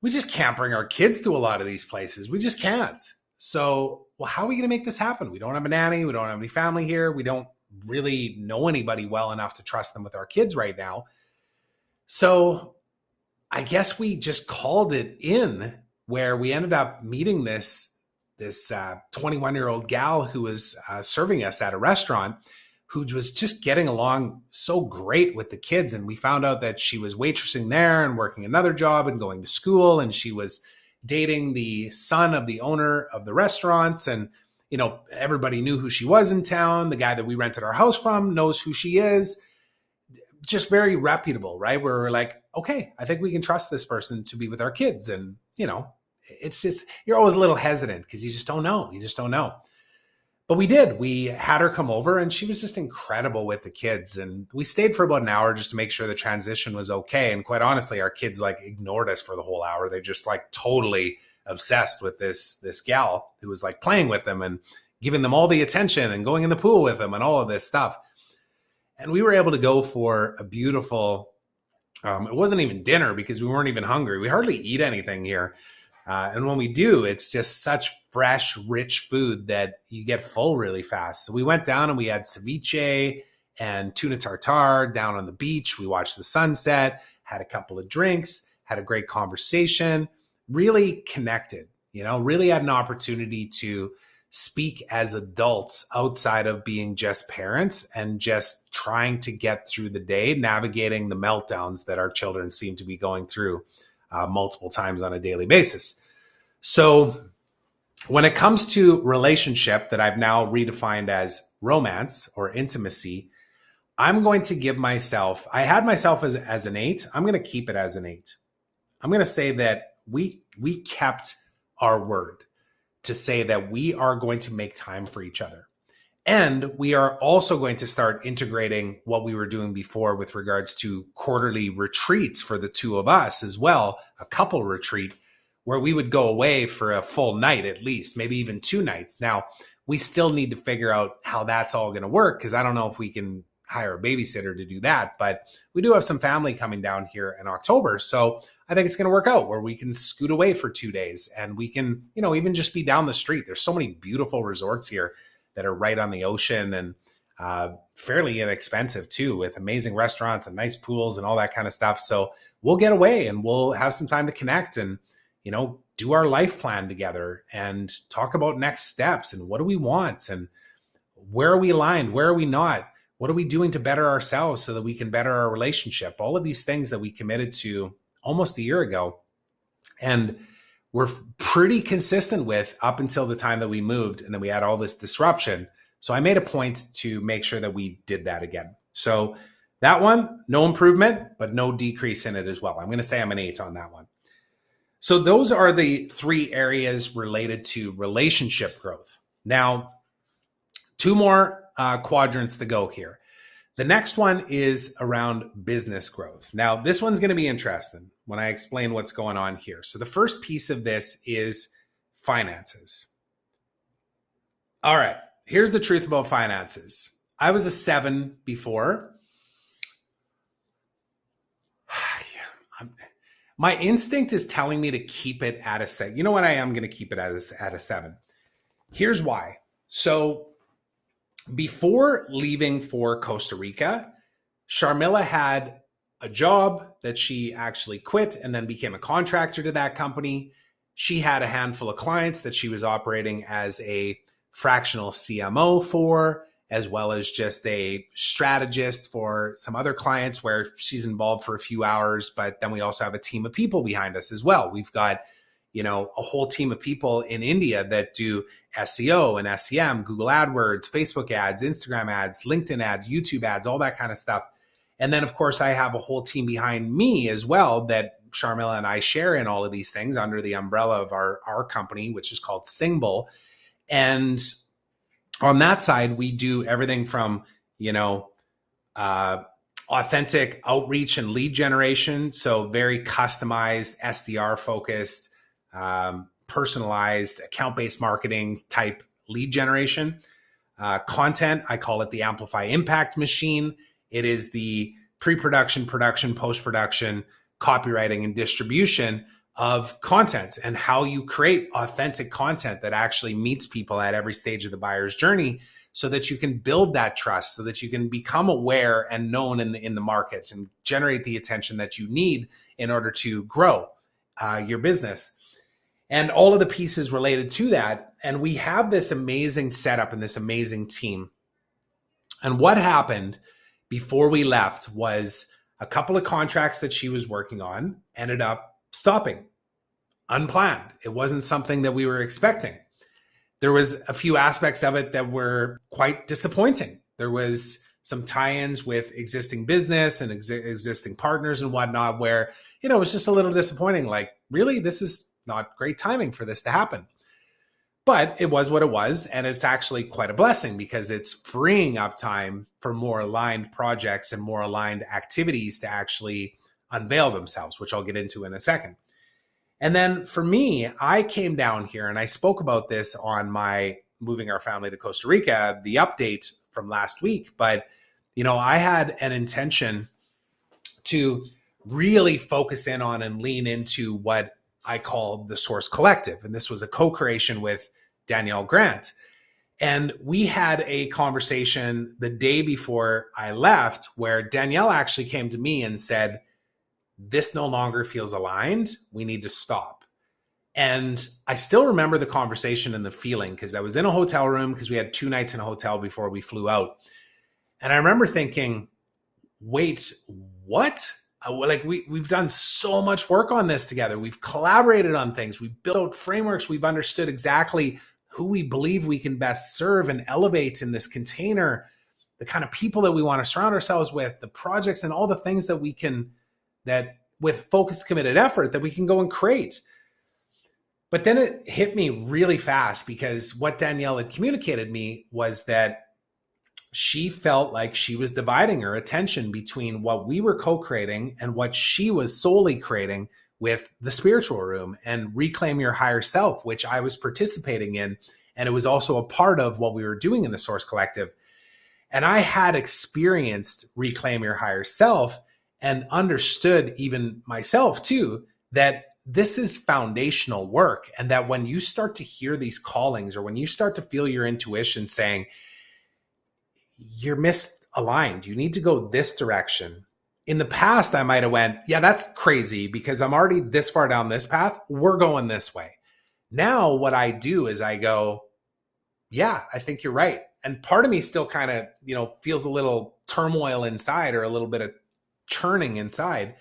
we just can't bring our kids to a lot of these places. We just can't. So, well, how are we going to make this happen? We don't have a nanny. We don't have any family here. We don't really know anybody well enough to trust them with our kids right now. So I guess we just called it in, where we ended up meeting this 21-year-old gal who was serving us at a restaurant, who was just getting along so great with the kids. And we found out that she was waitressing there and working another job and going to school. And she was dating the son of the owner of the restaurants. And, everybody knew who she was in town. The guy that we rented our house from knows who she is. Just very reputable, right? Where we're like, okay, I think we can trust this person to be with our kids. And, it's just, you're always a little hesitant because you just don't know. But we did. We had her come over and she was just incredible with the kids. And we stayed for about an hour just to make sure the transition was okay. And quite honestly, our kids ignored us for the whole hour. They just totally obsessed with this gal who was playing with them and giving them all the attention and going in the pool with them and all of this stuff. And we were able to go for a beautiful, it wasn't even dinner because we weren't even hungry. We hardly eat anything here. And when we do, it's just such fresh, rich food that you get full really fast. So we went down and we had ceviche and tuna tartare down on the beach. We watched the sunset, had a couple of drinks, had a great conversation, really connected, really had an opportunity to speak as adults outside of being just parents and just trying to get through the day, navigating the meltdowns that our children seem to be going through multiple times on a daily basis. So when it comes to relationship that I've now redefined as romance or intimacy, I'm going to give myself, I had myself as an 8. I'm going to keep it as an 8. I'm going to say that we kept our word to say that we are going to make time for each other. And we are also going to start integrating what we were doing before with regards to quarterly retreats for the two of us as well, a couple retreat where we would go away for a full night at least, maybe even 2 nights. Now, we still need to figure out how that's all going to work because I don't know if we can hire a babysitter to do that, but we do have some family coming down here in October. So I think it's going to work out where we can scoot away for 2 days and we can, even just be down the street. There's so many beautiful resorts here that are right on the ocean and fairly inexpensive too, with amazing restaurants and nice pools and all that kind of stuff. So we'll get away and we'll have some time to connect and, do our life plan together and talk about next steps and what do we want and where are we aligned, where are we not, what are we doing to better ourselves so that we can better our relationship. All of these things that we committed to almost a year ago and we're pretty consistent with up until the time that we moved and then we had all this disruption. So I made a point to make sure that we did that again. So that one, no improvement, but no decrease in it as well. I'm going to say I'm an 8 on that one. So those are the 3 areas related to relationship growth. Now, 2 more quadrants to go here. The next one is around business growth. Now, this one's going to be interesting when I explain what's going on here. So the first piece of this is finances. All right, here's the truth about finances. I was a 7 before. My instinct is telling me to keep it at a 7. You know what? I am going to keep it at a 7. Here's why. So before leaving for Costa Rica, Sharmila had a job that she actually quit and then became a contractor to that company. She had a handful of clients that she was operating as a fractional CMO for, as well as just a strategist for some other clients where she's involved for a few hours. But then we also have a team of people behind us as well. We've got, a whole team of people in India that do SEO and SEM, Google AdWords, Facebook ads, Instagram ads, LinkedIn ads, YouTube ads, all that kind of stuff. And then, of course, I have a whole team behind me as well that Sharmila and I share in all of these things under the umbrella of our company, which is called Singbul. And on that side, we do everything from, authentic outreach and lead generation. So very customized, SDR focused, personalized, account-based marketing type lead generation. Content, I call it the Amplify Impact Machine. It is the pre-production, production, post-production, copywriting, and distribution of content and how you create authentic content that actually meets people at every stage of the buyer's journey so that you can build that trust, so that you can become aware and known in the markets and generate the attention that you need in order to grow your business. And all of the pieces related to that. And we have this amazing setup and this amazing team. And what happened before we left was a couple of contracts that she was working on ended up stopping, unplanned. It wasn't something that we were expecting. There was a few aspects of it that were quite disappointing. There was some tie-ins with existing business and existing partners and whatnot where, it was just a little disappointing. Like, really, this is not great timing for this to happen. But it was what it was. And it's actually quite a blessing because it's freeing up time for more aligned projects and more aligned activities to actually unveil themselves, which I'll get into in a second. And then for me, I came down here and I spoke about this on my moving our family to Costa Rica, the update from last week. But, I had an intention to really focus in on and lean into what I called the Source Collective. And this was a co-creation with Danielle Grant. And we had a conversation the day before I left where Danielle actually came to me and said, this no longer feels aligned. We need to stop. And I still remember the conversation and the feeling because I was in a hotel room because we had 2 nights in a hotel before we flew out. And I remember thinking, wait, what? We've done so much work on this together. We've collaborated on things. We've built out frameworks. We've understood exactly who we believe we can best serve and elevate in this container, the kind of people that we want to surround ourselves with, the projects and all the things that we can, that with focused, committed effort that we can go and create. But then it hit me really fast because what Danielle had communicated me was that she felt like she was dividing her attention between what we were co-creating and what she was solely creating with the spiritual room and Reclaim Your Higher Self, which I was participating in. And it was also a part of what we were doing in the Source Collective. And I had experienced Reclaim Your Higher Self and understood even myself too, that this is foundational work. And that when you start to hear these callings or when you start to feel your intuition saying, you're misaligned, you need to go this direction, in the past, I might have went, yeah, that's crazy because I'm already this far down this path. We're going this way. Now what I do is I go, yeah, I think you're right. And part of me still kind of, feels a little turmoil inside or a little bit of churning inside.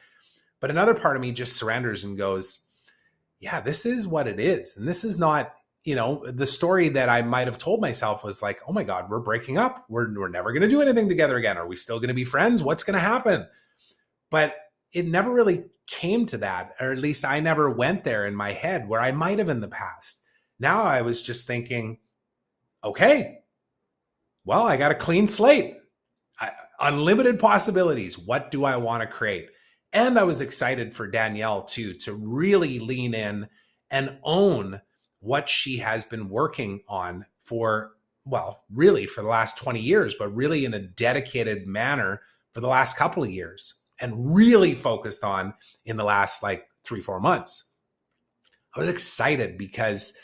But another part of me just surrenders and goes, yeah, this is what it is. And this is not, the story that I might have told myself was like, oh my God, we're breaking up. We're never going to do anything together again. Are we still going to be friends? What's going to happen? But it never really came to that, or at least I never went there in my head where I might have in the past. Now I was just thinking, okay, well, I got a clean slate, unlimited possibilities. What do I want to create? And I was excited for Danielle too, to really lean in and own what she has been working on for, well, really for the last 20 years, but really in a dedicated manner for the last couple of years, and really focused on in the last 3-4 months. I was excited because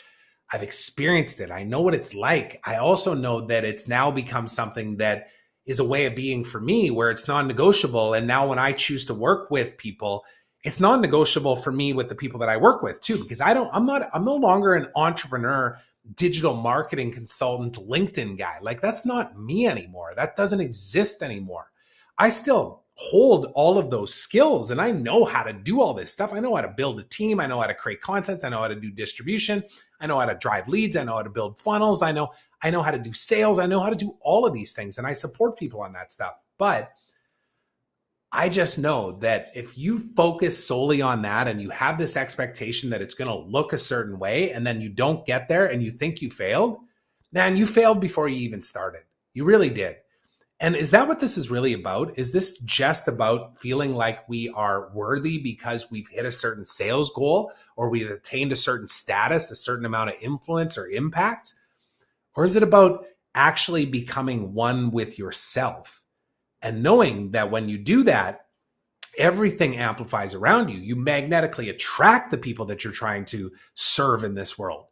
I've experienced it. I know what it's like. I also know that it's now become something that is a way of being for me where it's non-negotiable. And now when I choose to work with people, it's non-negotiable for me with the people that I work with too, because I'm no longer an entrepreneur, digital marketing consultant, LinkedIn guy. That's not me anymore. That doesn't exist anymore. I still hold all of those skills and I know how to do all this stuff. I know how to build a team. I know how to create content. I know how to do distribution. I know how to drive leads. I know how to build funnels. I know how to do sales. I know how to do all of these things. And I support people on that stuff. But I just know that if you focus solely on that and you have this expectation that it's going to look a certain way and then you don't get there and you think you failed, man, you failed before you even started. You really did. And is that what this is really about? Is this just about feeling like we are worthy because we've hit a certain sales goal or we've attained a certain status, a certain amount of influence or impact? Or is it about actually becoming one with yourself and knowing that when you do that, everything amplifies around you? You magnetically attract the people that you're trying to serve in this world.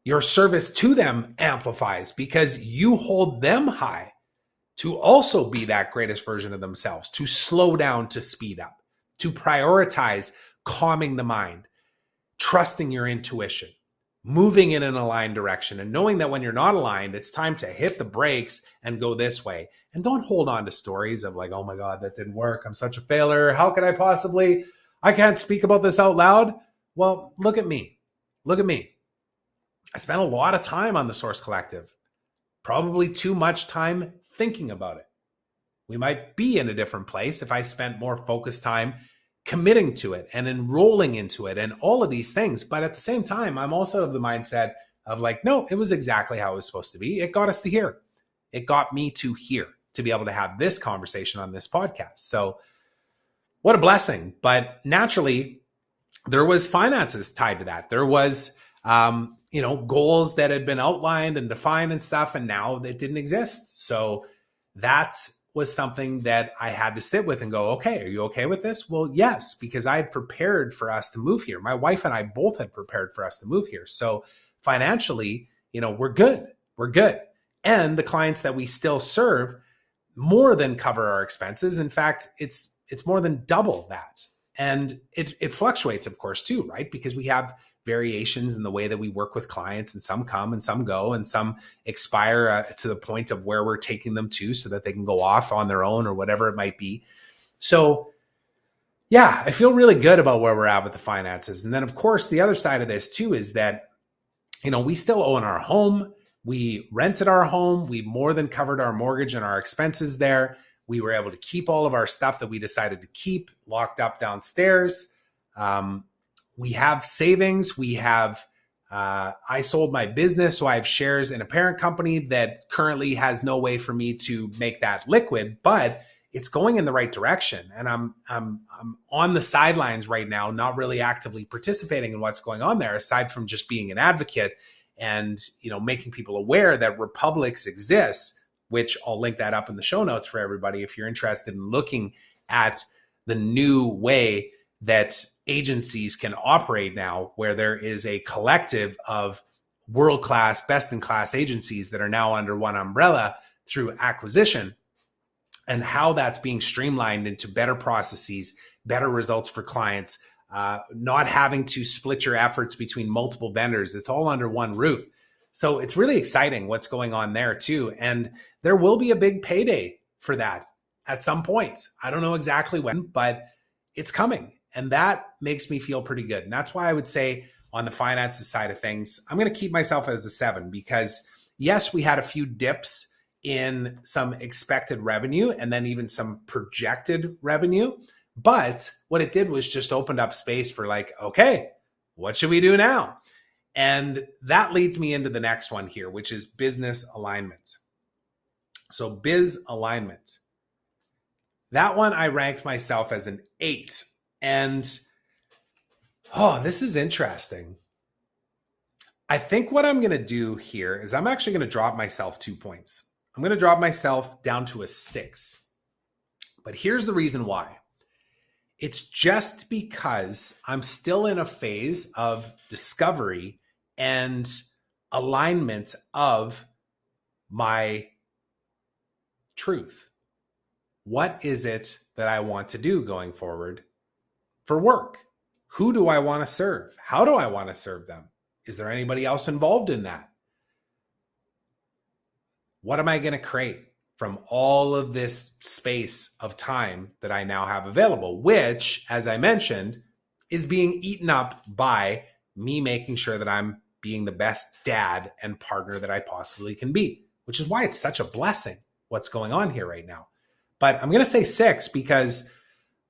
Your service to them amplifies because you hold them high to also be that greatest version of themselves, to slow down, to speed up, to prioritize calming the mind, trusting your intuition, moving in an aligned direction, and knowing that when you're not aligned, it's time to hit the brakes and go this way. And don't hold on to stories of oh my God, that didn't work. I'm such a failure. How could I can't speak about this out loud. Well, look at me. Look at me. I spent a lot of time on the Source Collective, probably too much time thinking about it. We might be in a different place if I spent more focused time committing to it and enrolling into it and all of these things. But at the same time, I'm also of the mindset of no, it was exactly how it was supposed to be. It got us to here. It got me to here to be able to have this conversation on this podcast. So what a blessing. But naturally, there was finances tied to that. There was, goals that had been outlined and defined and stuff, and now it didn't exist. So that was something that I had to sit with and go, okay, are you okay with this? Well, yes, because I had prepared for us to move here. My wife and I both had prepared for us to move here. So financially, we're good. We're good. And the clients that we still serve more than cover our expenses. In fact, it's more than double that. And it fluctuates, of course, too, right? Because we have variations in the way that we work with clients, and some come and some go and some expire to the point of where we're taking them to so that they can go off on their own or whatever it might be. So yeah, I feel really good about where we're at with the finances. And then of course, the other side of this too is that, we still own our home. We rented our home. We more than covered our mortgage and our expenses there. We were able to keep all of our stuff that we decided to keep locked up downstairs. We have savings. We have, I sold my business, so I have shares in a parent company that currently has no way for me to make that liquid, but it's going in the right direction. And I'm on the sidelines right now, not really actively participating in what's going on there, aside from just being an advocate and, making people aware that republics exist, which I'll link that up in the show notes for everybody if you're interested in looking at the new way that agencies can operate now, where there is a collective of world-class, best-in-class agencies that are now under one umbrella through acquisition. and how that's being streamlined into better processes, better results for clients, not having to split your efforts between multiple vendors. It's all under one roof. So it's really exciting what's going on there too. And there will be a big payday for that at some point. I don't know exactly when, but it's coming. And that makes me feel pretty good. And that's why I would say on the finances side of things, I'm going to keep myself as a 7 because yes, we had a few dips in some expected revenue and then even some projected revenue. But what it did was just opened up space for like, okay, what should we do now? And that leads me into the next one here, which is business alignment. So biz alignment. That one I ranked myself as an 8. And this is interesting. I think what I'm going to do here is I'm actually going to drop myself 2 points. I'm going to drop myself down to a 6. But here's the reason why. It's just because I'm still in a phase of discovery and alignment of my truth. What is it that I want to do going forward for work? Who do I want to serve? How do I want to serve them? Is there anybody else involved in that? What am I going to create from all of this space of time that I now have available, which, as I mentioned, is being eaten up by me making sure that I'm being the best dad and partner that I possibly can be, which is why it's such a blessing what's going on here right now. But I'm going to say 6 because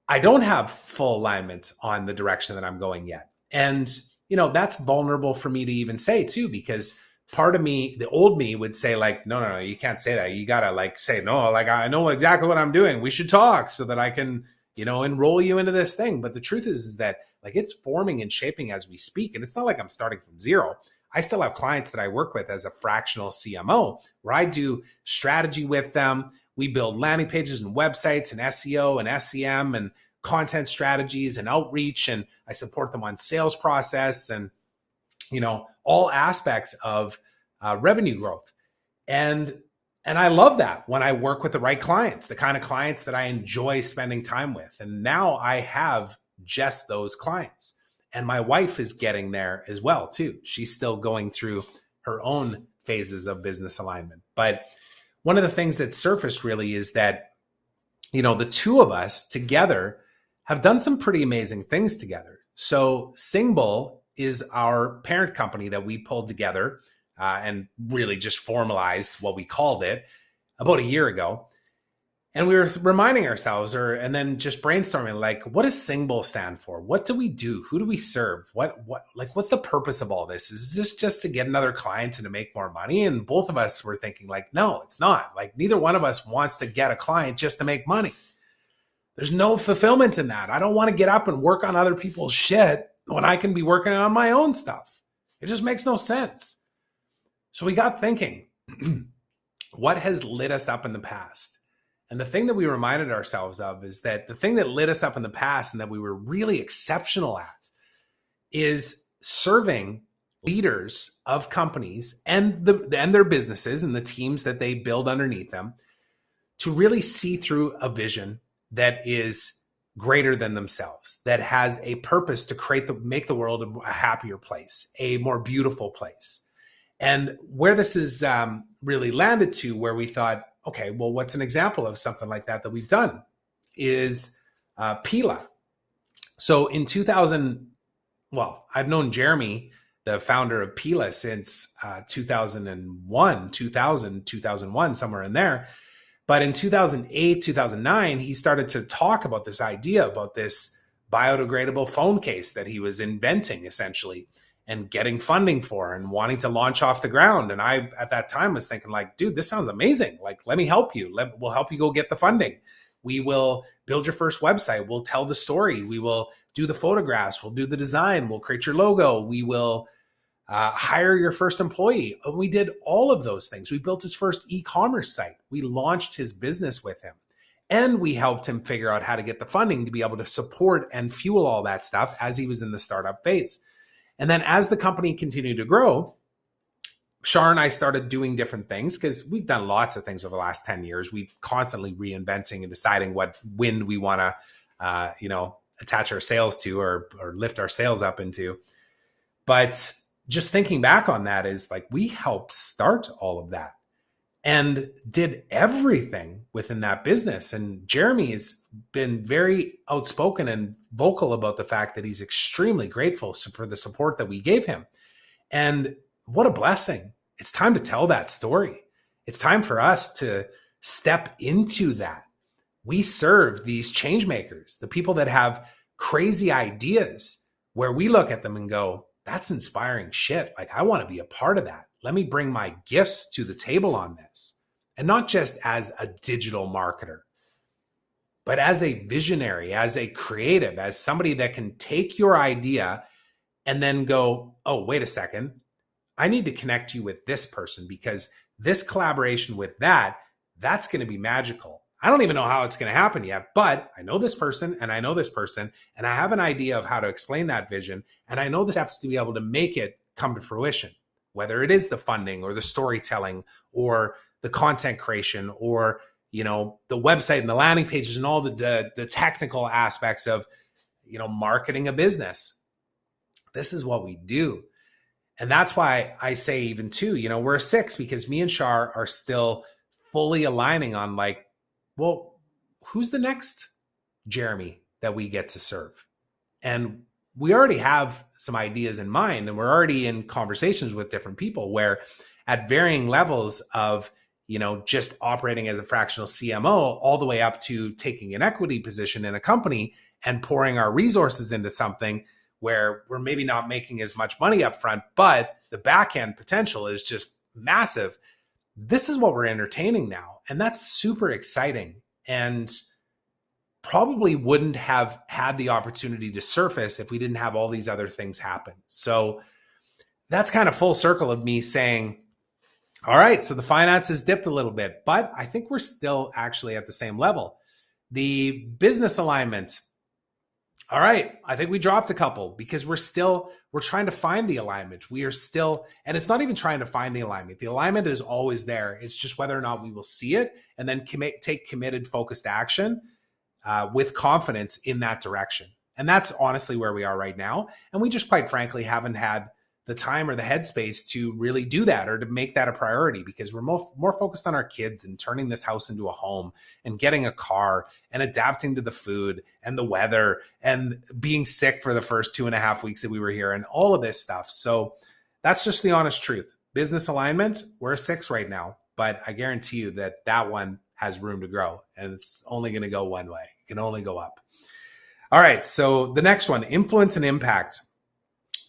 I don't have full alignment on the direction that I'm going yet. And, that's vulnerable for me to even say too, because part of me, the old me would say like, no, you can't say that. You got to like say, no, like I know exactly what I'm doing. We should talk so that I can, enroll you into this thing. But the truth is that like it's forming and shaping as we speak. And it's not like I'm starting from zero. I still have clients that I work with as a fractional CMO where I do strategy with them. We build landing pages and websites and SEO and SEM and content strategies and outreach. And I support them on sales process and, all aspects of revenue growth. And I love that when I work with the right clients, the kind of clients that I enjoy spending time with. And now I have just those clients. And my wife is getting there as well, too. She's still going through her own phases of business alignment. But one of the things that surfaced really is that, the two of us together have done some pretty amazing things together. So Singbull is our parent company that we pulled together and really just formalized what we called it about a year ago. And we were reminding ourselves and then just brainstorming, like, what does Singbull stand for? What do we do? Who do we serve? What's the purpose of all this? Is this just to get another client and to make more money? And both of us were thinking like, no, it's not. Like neither one of us wants to get a client just to make money. There's no fulfillment in that. I don't want to get up and work on other people's shit when I can be working on my own stuff. It just makes no sense. So we got thinking, what has lit us up in the past? And the thing that we reminded ourselves of is that the thing that lit us up in the past and that we were really exceptional at is serving leaders of companies and their businesses and the teams that they build underneath them to really see through a vision that is greater than themselves, that has a purpose to make the world a happier place, a more beautiful place. And where this is really landed to, where we thought, okay, well, what's an example of something like that we've done is Pila. So in 2000, I've known Jeremy, the founder of Pila, since 2001, 2001, somewhere in there. But in 2008, 2009, he started to talk about this idea about this biodegradable phone case that he was inventing essentially and getting funding for and wanting to launch off the ground. And I, at that time, was thinking like, dude, this sounds amazing. Like, let me help you. We'll help you go get the funding. We will build your first website. We'll tell the story. We will do the photographs. We'll do the design. We'll create your logo. We will hire your first employee. And we did all of those things. We built his first e-commerce site. We launched his business with him. And we helped him figure out how to get the funding to be able to support and fuel all that stuff as he was in the startup phase. And then as the company continued to grow, Shar and I started doing different things because we've done lots of things over the last 10 years. We've constantly reinventing and deciding what wind we want to, attach our sails to or lift our sails up into. But just thinking back on that is like, we helped start all of that and did everything within that business. And Jeremy has been very outspoken and vocal about the fact that he's extremely grateful for the support that we gave him. And what a blessing. It's time to tell that story. It's time for us to step into that. We serve these change makers, the people that have crazy ideas where we look at them and go, that's inspiring shit. Like, I want to be a part of that. Let me bring my gifts to the table on this. And not just as a digital marketer, but as a visionary, as a creative, as somebody that can take your idea and then go, oh, wait a second. I need to connect you with this person because this collaboration with that's going to be magical. I don't even know how it's going to happen yet, but I know this person and I know this person, and I have an idea of how to explain that vision. And I know the steps to be able to make it come to fruition, whether it is the funding or the storytelling or the content creation or, the website and the landing pages and all the technical aspects of, marketing a business. This is what we do. And that's why I say even too, we're a 6 because me and Shar are still fully aligning on like, well, who's the next Jeremy that we get to serve? And we already have some ideas in mind, and we're already in conversations with different people where at varying levels of, just operating as a fractional CMO all the way up to taking an equity position in a company and pouring our resources into something where we're maybe not making as much money up front, but the back end potential is just massive. This is what we're entertaining now. And that's super exciting and probably wouldn't have had the opportunity to surface if we didn't have all these other things happen. So that's kind of full circle of me saying, all right, so the finances dipped a little bit, but I think we're still actually at the same level. The business alignment, all right, I think we dropped a couple because we're trying to find the alignment. We are still, and it's not even trying to find the alignment. The alignment is always there. It's just whether or not we will see it and then take committed, focused action with confidence in that direction. And that's honestly where we are right now. And we just quite frankly haven't had the time or the headspace to really do that or to make that a priority because we're more focused on our kids and turning this house into a home and getting a car and adapting to the food and the weather and being sick for the first 2.5 weeks that we were here and all of this stuff. So that's just the honest truth. Business alignment, we're a 6 right now, but I guarantee you that one has room to grow and it's only going to go one way. It can only go up. All right. So the next one, influence and impact.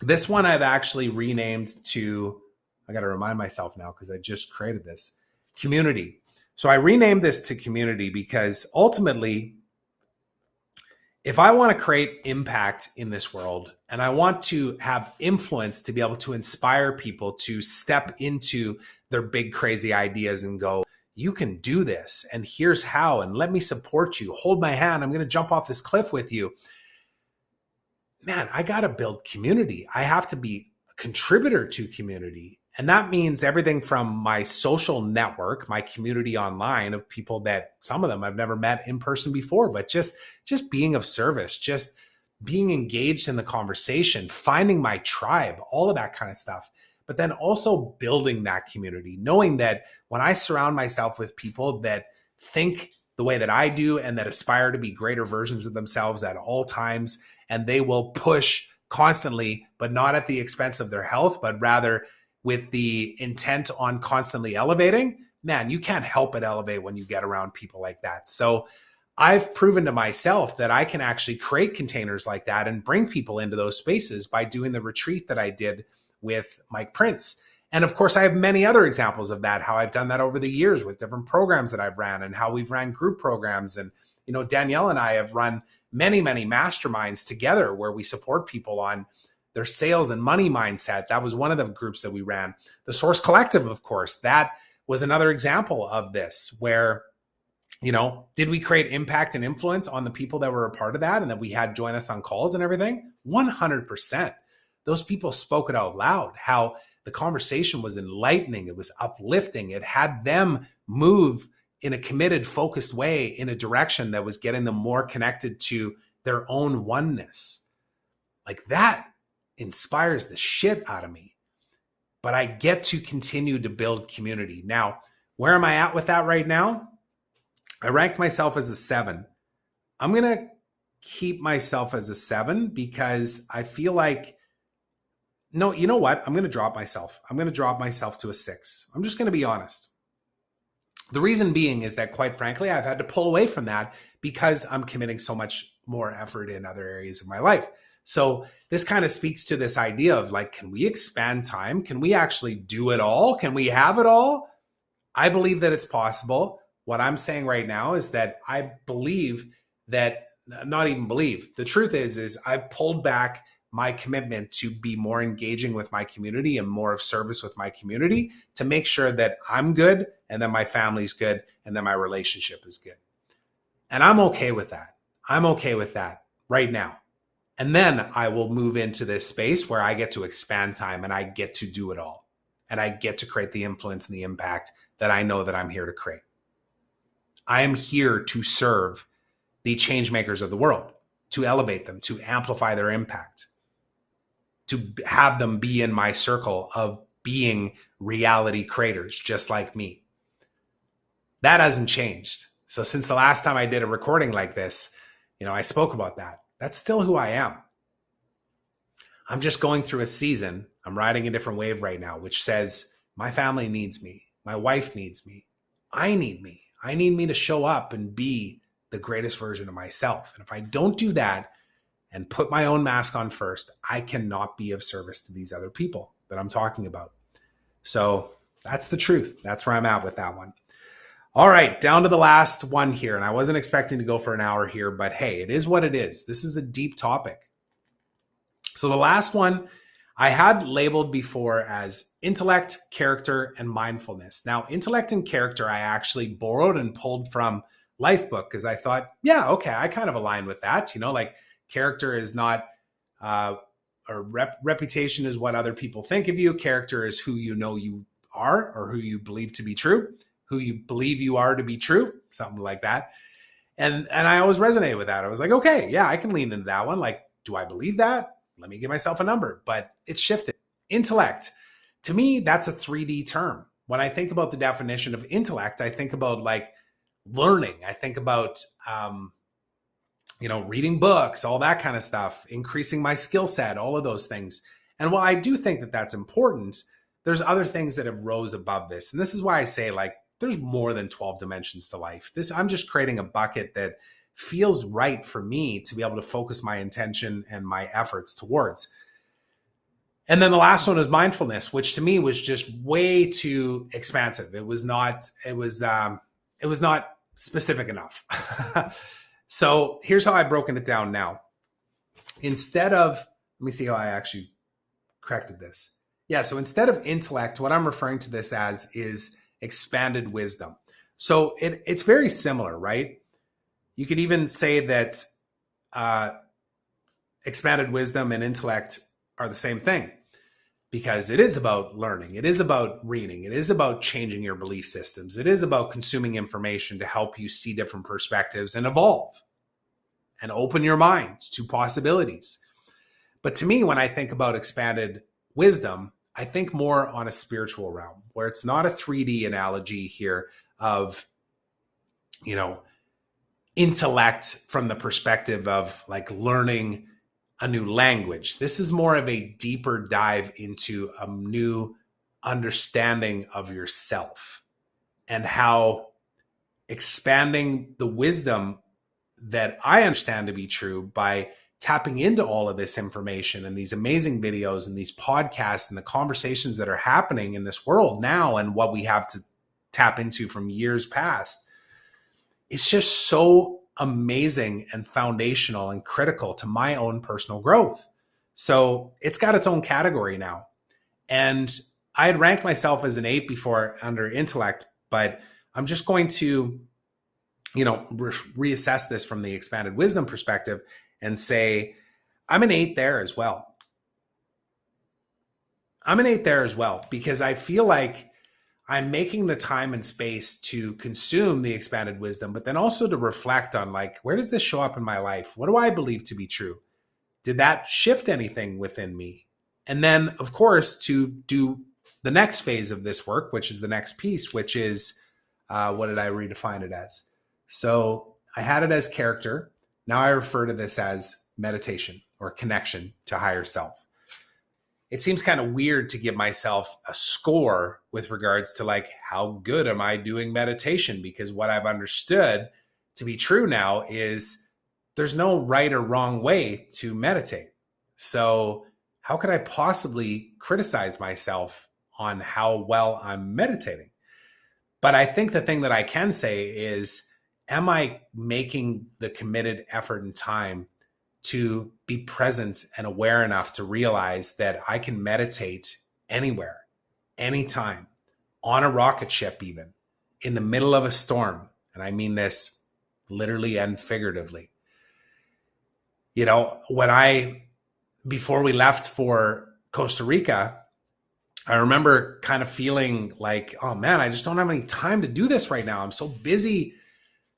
This one I've actually renamed to, I got to remind myself now because I just created this, community. So I renamed this to community because ultimately, if I want to create impact in this world and I want to have influence to be able to inspire people to step into their big, crazy ideas and go, you can do this. And here's how. And let me support you. Hold my hand. I'm going to jump off this cliff with you. Man, I got to build community. I have to be a contributor to community. And that means everything from my social network, my community online of people that some of them I've never met in person before, but just being of service, just being engaged in the conversation, finding my tribe, all of that kind of stuff. But then also building that community, knowing that when I surround myself with people that think the way that I do and that aspire to be greater versions of themselves at all times, and they will push constantly, but not at the expense of their health, but rather with the intent on constantly elevating, man, you can't help but elevate when you get around people like that. So I've proven to myself that I can actually create containers like that and bring people into those spaces by doing the retreat that I did with Mike Prince. And of course, I have many other examples of that, how I've done that over the years with different programs that I've ran and how we've ran group programs. And, Danielle and I have run many, many masterminds together where we support people on their sales and money mindset. That was one of the groups that we ran. The Source Collective, of course, that was another example of this where, did we create impact and influence on the people that were a part of that and that we had join us on calls and everything? 100%. Those people spoke it out loud, how the conversation was enlightening. It was uplifting. It had them move in a committed, focused way in a direction that was getting them more connected to their own oneness. Like that inspires the shit out of me. But I get to continue to build community. Now, where am I at with that right now? I ranked myself as a 7. I'm going to keep myself as a 7 because I feel like, no, you know what? I'm going to drop myself. I'm going to drop myself to a 6. I'm just going to be honest. The reason being is that, quite frankly, I've had to pull away from that because I'm committing so much more effort in other areas of my life. So this kind of speaks to this idea of like, can we expand time? Can we actually do it all? Can we have it all? I believe that it's possible. What I'm saying right now is that I believe that, not even believe, the truth is I've pulled back my commitment to be more engaging with my community and more of service with my community to make sure that I'm good and that my family's good and that my relationship is good. And I'm okay with that. I'm okay with that right now. And then I will move into this space where I get to expand time and I get to do it all. And I get to create the influence and the impact that I know that I'm here to create. I am here to serve the change makers of the world, to elevate them, to amplify their impact, to have them be in my circle of being reality creators just like me. That hasn't changed. So since the last time I did a recording like this, I spoke about that. That's still who I am. I'm just going through a season. I'm riding a different wave right now, which says my family needs me. My wife needs me. I need me. I need me to show up and be the greatest version of myself. And if I don't do that and put my own mask on first, I cannot be of service to these other people that I'm talking about. So that's the truth. That's where I'm at with that one. All right, down to the last one here. And I wasn't expecting to go for an hour here, but hey, it is what it is. This is a deep topic. So the last one I had labeled before as intellect, character, and mindfulness. Now, intellect and character, I actually borrowed and pulled from Lifebook because I thought, yeah, okay, I kind of align with that. Like character is not, or reputation is what other people think of you. Character is who you know you are or who you believe to be true. Who you believe you are to be true, something like that. And I always resonated with that. I was like, okay, yeah, I can lean into that one. Like, do I believe that? Let me give myself a number, but it's shifted. Intellect, to me, that's a 3D term. When I think about the definition of intellect, I think about like learning. I think about, reading books, all that kind of stuff, increasing my skill set, all of those things. And while I do think that that's important, there's other things that have rose above this. And this is why I say like, there's more than 12 dimensions to life. I'm just creating a bucket that feels right for me to be able to focus my intention and my efforts towards. And then the last one is mindfulness, which to me was just way too expansive. It was not specific enough. So here's how I've broken it down now. Instead of, let me see how I actually corrected this. Yeah, so instead of intellect, what I'm referring to this as is expanded wisdom. So it's very similar, right? You could even say that expanded wisdom and intellect are the same thing because it is about learning. It is about reading. It is about changing your belief systems. It is about consuming information to help you see different perspectives and evolve and open your mind to possibilities. But to me, when I think about expanded wisdom, I think more on a spiritual realm where it's not a 3D analogy here of, intellect from the perspective of like learning a new language. This is more of a deeper dive into a new understanding of yourself and how expanding the wisdom that I understand to be true by tapping into all of this information and these amazing videos and these podcasts and the conversations that are happening in this world now and what we have to tap into from years past. It's just so amazing and foundational and critical to my own personal growth. So it's got its own category now. And I had ranked myself as an 8 before under intellect, but I'm just going to, reassess this from the expanded wisdom perspective and say, I'm an 8 there as well. I'm an 8 there as well, because I feel like I'm making the time and space to consume the expanded wisdom, but then also to reflect on, like, where does this show up in my life? What do I believe to be true? Did that shift anything within me? And then, of course, to do the next phase of this work, which is the next piece, which is, what did I redefine it as? So I had it as character. Now I refer to this as meditation or connection to higher self. It seems kind of weird to give myself a score with regards to, like, how good am I doing meditation? Because what I've understood to be true now is there's no right or wrong way to meditate. So how could I possibly criticize myself on how well I'm meditating? But I think the thing that I can say is, am I making the committed effort and time to be present and aware enough to realize that I can meditate anywhere, anytime, on a rocket ship, even in the middle of a storm? And I mean this literally and figuratively. You know, before we left for Costa Rica, I remember kind of feeling like, oh man, I just don't have any time to do this right now. I'm so busy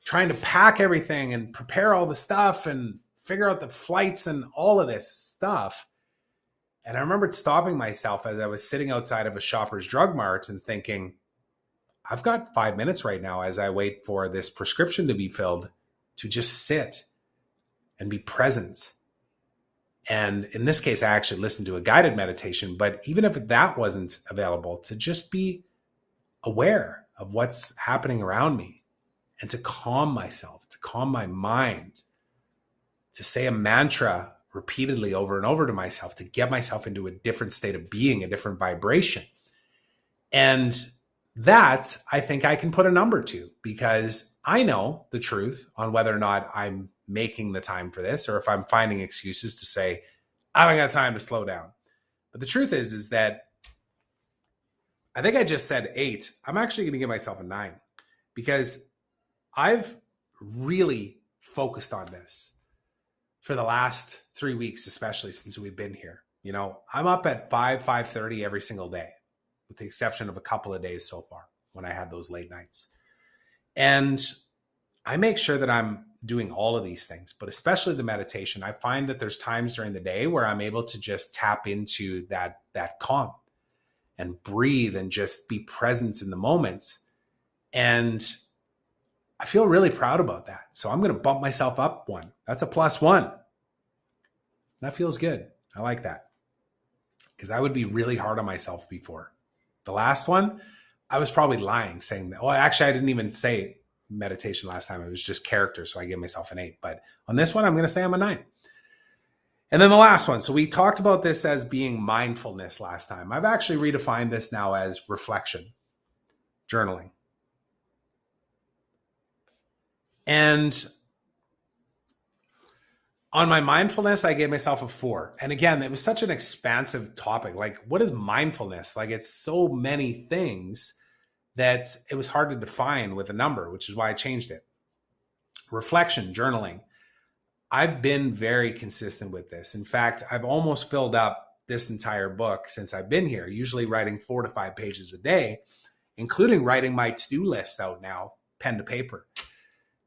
trying to pack everything and prepare all the stuff and figure out the flights and all of this stuff. And I remembered stopping myself as I was sitting outside of a Shoppers Drug Mart and thinking, I've got 5 minutes right now as I wait for this prescription to be filled to just sit and be present. And in this case, I actually listened to a guided meditation, but even if that wasn't available, to just be aware of what's happening around me and to calm myself, to calm my mind, to say a mantra repeatedly over and over to myself, to get myself into a different state of being, a different vibration. And that I think I can put a number to, because I know the truth on whether or not I'm making the time for this, or if I'm finding excuses to say, I don't got time to slow down. But the truth is that I think I just said 8. I'm actually going to give myself a 9, because I've really focused on this for the last 3 weeks, especially since we've been here. You know, I'm up at 5:30 every single day, with the exception of a couple of days so far when I had those late nights. And I make sure that I'm doing all of these things, but especially the meditation. I find that there's times during the day where I'm able to just tap into that calm and breathe and just be present in the moments. And I feel really proud about that. So I'm going to bump myself up 1. That's a +1. That feels good. I like that, because I would be really hard on myself before. The last one, I was probably lying saying that. Well, actually, I didn't even say meditation last time. It was just character. So I gave myself an 8. But on this one, I'm going to say I'm a 9. And then the last one. So we talked about this as being mindfulness last time. I've actually redefined this now as reflection, journaling. And on my mindfulness, I gave myself a 4. And again, it was such an expansive topic. Like, what is mindfulness? Like, it's so many things that it was hard to define with a number, which is why I changed it. Reflection, journaling. I've been very consistent with this. In fact, I've almost filled up this entire book since I've been here, usually writing 4 to 5 pages a day, including writing my to-do lists out now, pen to paper.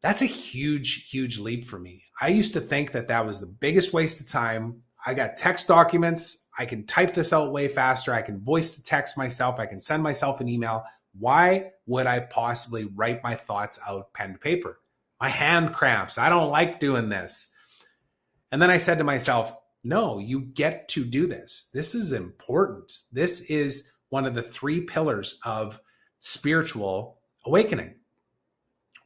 That's a huge, huge leap for me. I used to think that that was the biggest waste of time. I got text documents. I can type this out way faster. I can voice to text myself. I can send myself an email. Why would I possibly write my thoughts out pen to paper? My hand cramps. I don't like doing this. And then I said to myself, no, you get to do this. This is important. This is one of the 3 pillars of spiritual awakening,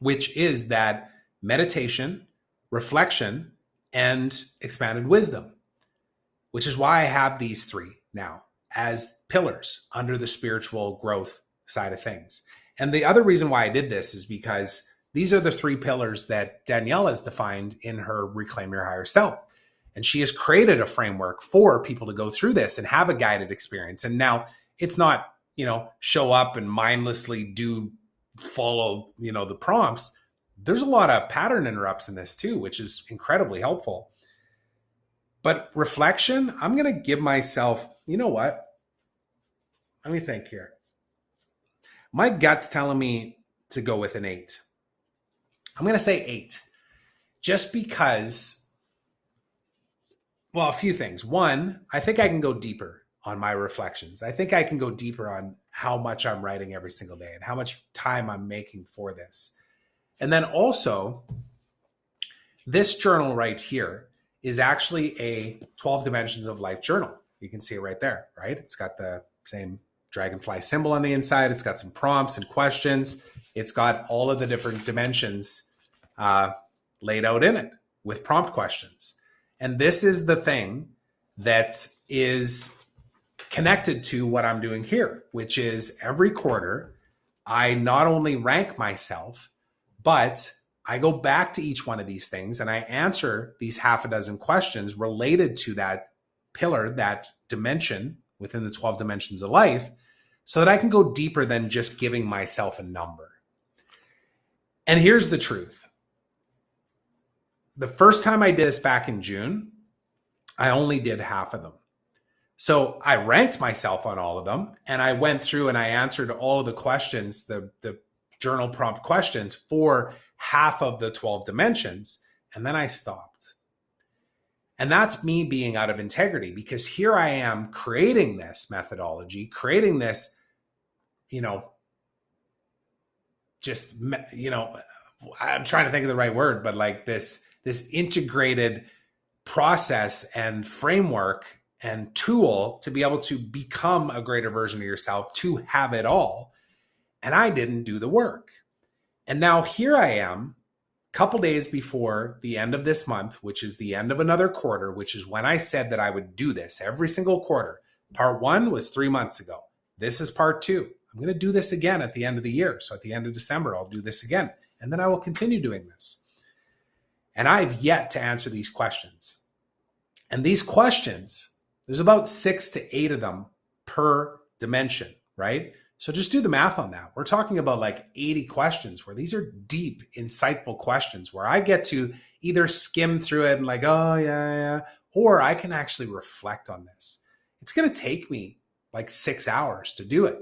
which is that meditation, reflection, and expanded wisdom, which is why I have these 3 now as pillars under the spiritual growth side of things. And the other reason why I did this is because these are the 3 pillars that Danielle has defined in her Reclaim Your Higher Self. And she has created a framework for people to go through this and have a guided experience. And now it's not, show up and mindlessly follow, the prompts. There's a lot of pattern interrupts in this too, which is incredibly helpful. But reflection, I'm going to give myself, you know what? Let me think here. My gut's telling me to go with an 8. I'm going to say 8 just because, well, a few things. One, I think I can go deeper on my reflections. I think I can go deeper on how much I'm writing every single day and how much time I'm making for this. And then also, this journal right here is actually a 12 Dimensions of Life journal. You can see it right there, right? It's got the same dragonfly symbol on the inside. It's got some prompts and questions. It's got all of the different dimensions laid out in it with prompt questions. And this is the thing that is connected to what I'm doing here, which is every quarter, I not only rank myself, but I go back to each one of these things and I answer these half a dozen questions related to that pillar, that dimension within the 12 dimensions of life, so that I can go deeper than just giving myself a number. And here's the truth. The first time I did this back in June, I only did half of them. So I ranked myself on all of them and I went through and I answered all of the questions, the journal prompt questions for half of the 12 dimensions. And then I stopped. And that's me being out of integrity, because here I am creating this methodology, creating this, I'm trying to think of the right word, but like this integrated process and framework and tool to be able to become a greater version of yourself, to have it all. And I didn't do the work. And now here I am, a couple days before the end of this month, which is the end of another quarter, which is when I said that I would do this every single quarter. Part 1 was 3 months ago. This is part 2. I'm going to do this again at the end of the year. So at the end of December, I'll do this again. And then I will continue doing this. And I've yet to answer these questions. And these questions, there's about 6 to 8 of them per dimension, right? So just do the math on that. We're talking about like 80 questions where these are deep, insightful questions where I get to either skim through it and like, oh, yeah, or I can actually reflect on this. It's going to take me like 6 hours to do it.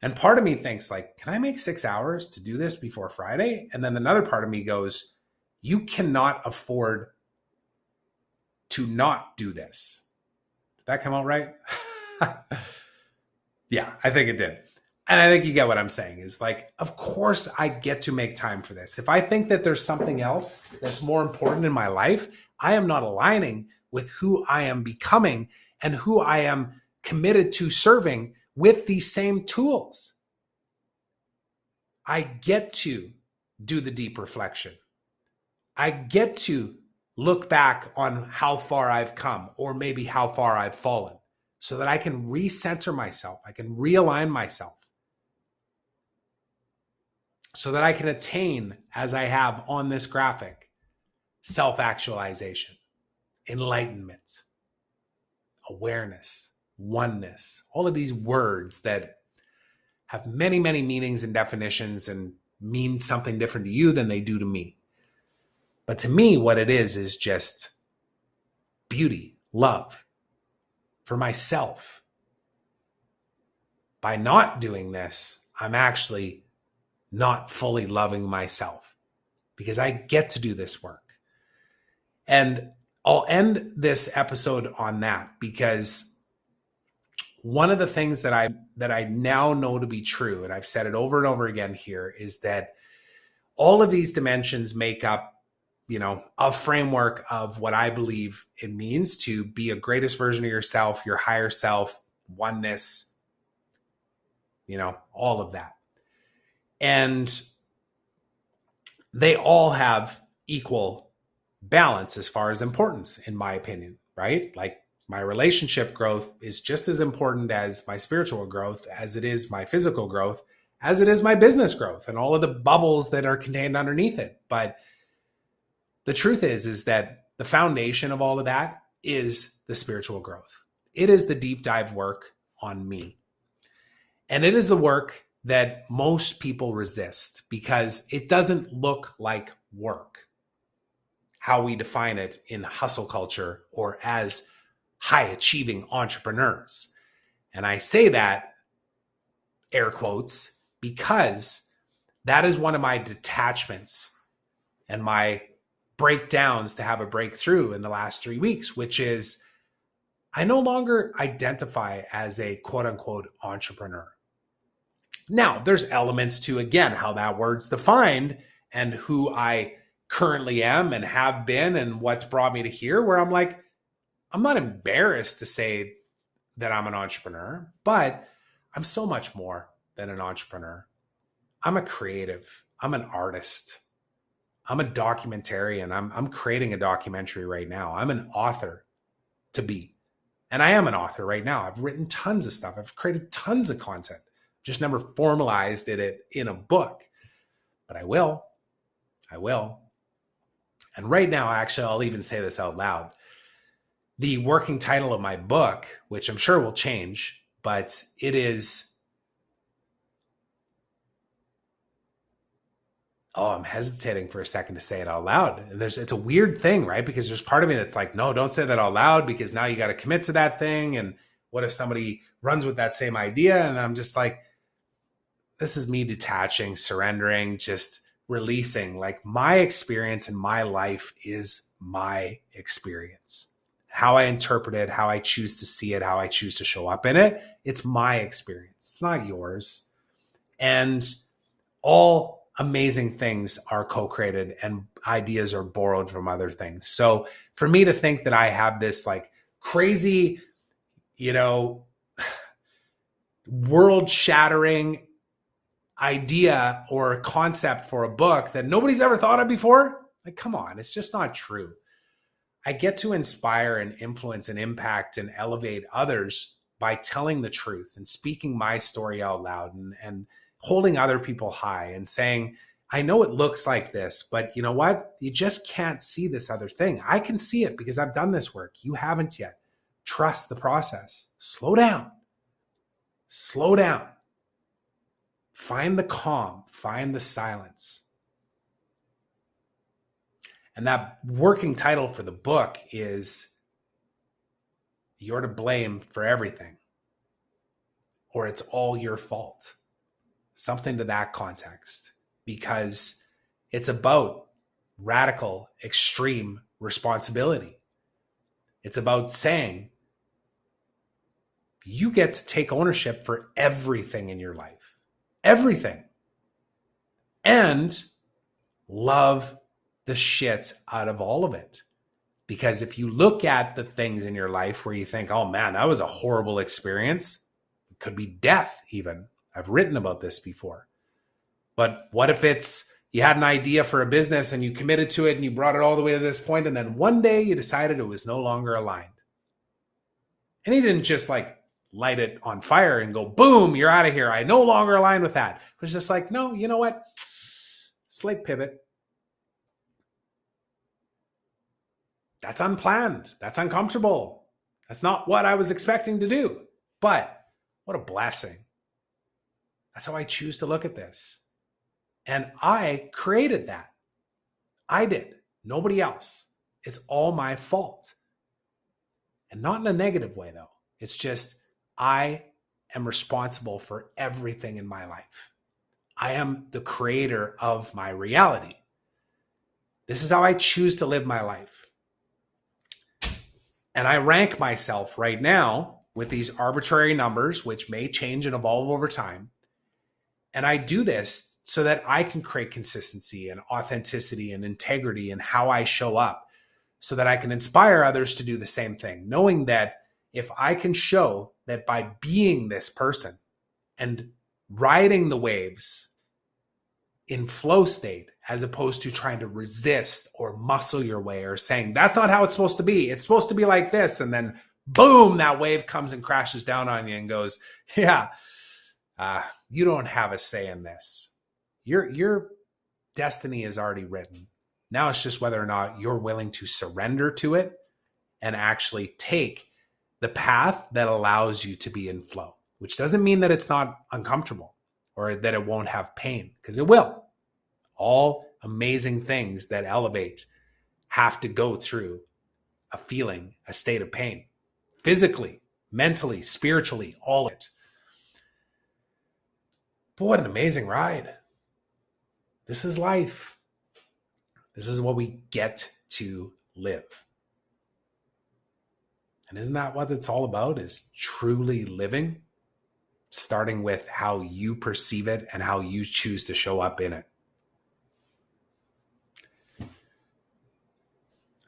And part of me thinks like, can I make 6 hours to do this before Friday? And then another part of me goes, you cannot afford to not do this. Did that come out right? Yeah, I think it did. And I think you get what I'm saying is like, of course I get to make time for this. If I think that there's something else that's more important in my life, I am not aligning with who I am becoming and who I am committed to serving with these same tools. I get to do the deep reflection. I get to look back on how far I've come or maybe how far I've fallen so that I can recenter myself. I can realign myself so that I can attain, as I have on this graphic, self-actualization, enlightenment, awareness, oneness, all of these words that have many, many meanings and definitions and mean something different to you than they do to me. But to me, what it is just beauty, love for myself. By not doing this, I'm actually not fully loving myself because I get to do this work. And I'll end this episode on that because one of the things that I now know to be true, and I've said it over and over again here, is that all of these dimensions make up, a framework of what I believe it means to be a greatest version of yourself, your higher self, oneness, all of that. And they all have equal balance as far as importance, in my opinion, right? Like my relationship growth is just as important as my spiritual growth, as it is my physical growth, as it is my business growth and all of the bubbles that are contained underneath it. But the truth is that the foundation of all of that is the spiritual growth. It is the deep dive work on me. And it is the work that most people resist because it doesn't look like work, how we define it in hustle culture or as high achieving entrepreneurs. And I say that air quotes, because that is one of my detachments and my breakdowns to have a breakthrough in the last 3 weeks, which is I no longer identify as a quote unquote entrepreneur. Now, there's elements to, again, how that word's defined and who I currently am and have been and what's brought me to here, where I'm like, I'm not embarrassed to say that I'm an entrepreneur, but I'm so much more than an entrepreneur. I'm a creative. I'm an artist. I'm a documentarian. I'm creating a documentary right now. I'm an author to be. And I am an author right now. I've written tons of stuff. I've created tons of content. Just never formalized it in a book. But I will. I will. And right now, actually, I'll even say this out loud. The working title of my book, which I'm sure will change, but it is, I'm hesitating for a second to say it out loud. It's a weird thing, right? Because there's part of me that's like, no, don't say that out loud, because now you got to commit to that thing. And what if somebody runs with that same idea? And I'm just like, this is me detaching, surrendering, just releasing. Like, my experience in my life is my experience. How I interpret it, how I choose to see it, how I choose to show up in it. It's my experience. It's not yours. And all amazing things are co-created and ideas are borrowed from other things. So for me to think that I have this like crazy, world shattering idea or concept for a book that nobody's ever thought of before, like, come on, it's just not true. I get to inspire and influence and impact and elevate others by telling the truth and speaking my story out loud and holding other people high and saying, I know it looks like this, but you know what? You just can't see this other thing. I can see it because I've done this work. You haven't yet. Trust the process. Slow down. Slow down. Find the calm. Find the silence. And that working title for the book is You're to Blame for Everything, or It's All Your Fault. Something to that context, because it's about radical, extreme responsibility. It's about saying you get to take ownership for everything in your life, everything, and love the shit out of all of it. Because if you look at the things in your life where you think, oh man, that was a horrible experience, it could be death even. I've written about this before. But what if it's you had an idea for a business and you committed to it and you brought it all the way to this point, and then one day you decided it was no longer aligned? And he didn't just like light it on fire and go, boom, you're out of here. I no longer align with that. It was just like, no, you know what? Slight pivot. That's unplanned. That's uncomfortable. That's not what I was expecting to do. But what a blessing. That's how I choose to look at this. And I created that. I did. Nobody else. It's all my fault. And not in a negative way, though. It's just I am responsible for everything in my life. I am the creator of my reality. This is how I choose to live my life. And I rank myself right now with these arbitrary numbers, which may change and evolve over time. And I do this so that I can create consistency and authenticity and integrity in how I show up, so that I can inspire others to do the same thing, knowing that if I can show that by being this person and riding the waves in flow state, as opposed to trying to resist or muscle your way or saying, that's not how it's supposed to be. It's supposed to be like this. And then boom, that wave comes and crashes down on you and goes, yeah, you don't have a say in this. Your destiny is already written. Now it's just whether or not you're willing to surrender to it and actually take the path that allows you to be in flow, which doesn't mean that it's not uncomfortable or that it won't have pain, because it will. All amazing things that elevate have to go through a feeling, a state of pain, physically, mentally, spiritually, all of it. But what an amazing ride. This is life. This is what we get to live. And isn't that what it's all about, is truly living, starting with how you perceive it and how you choose to show up in it.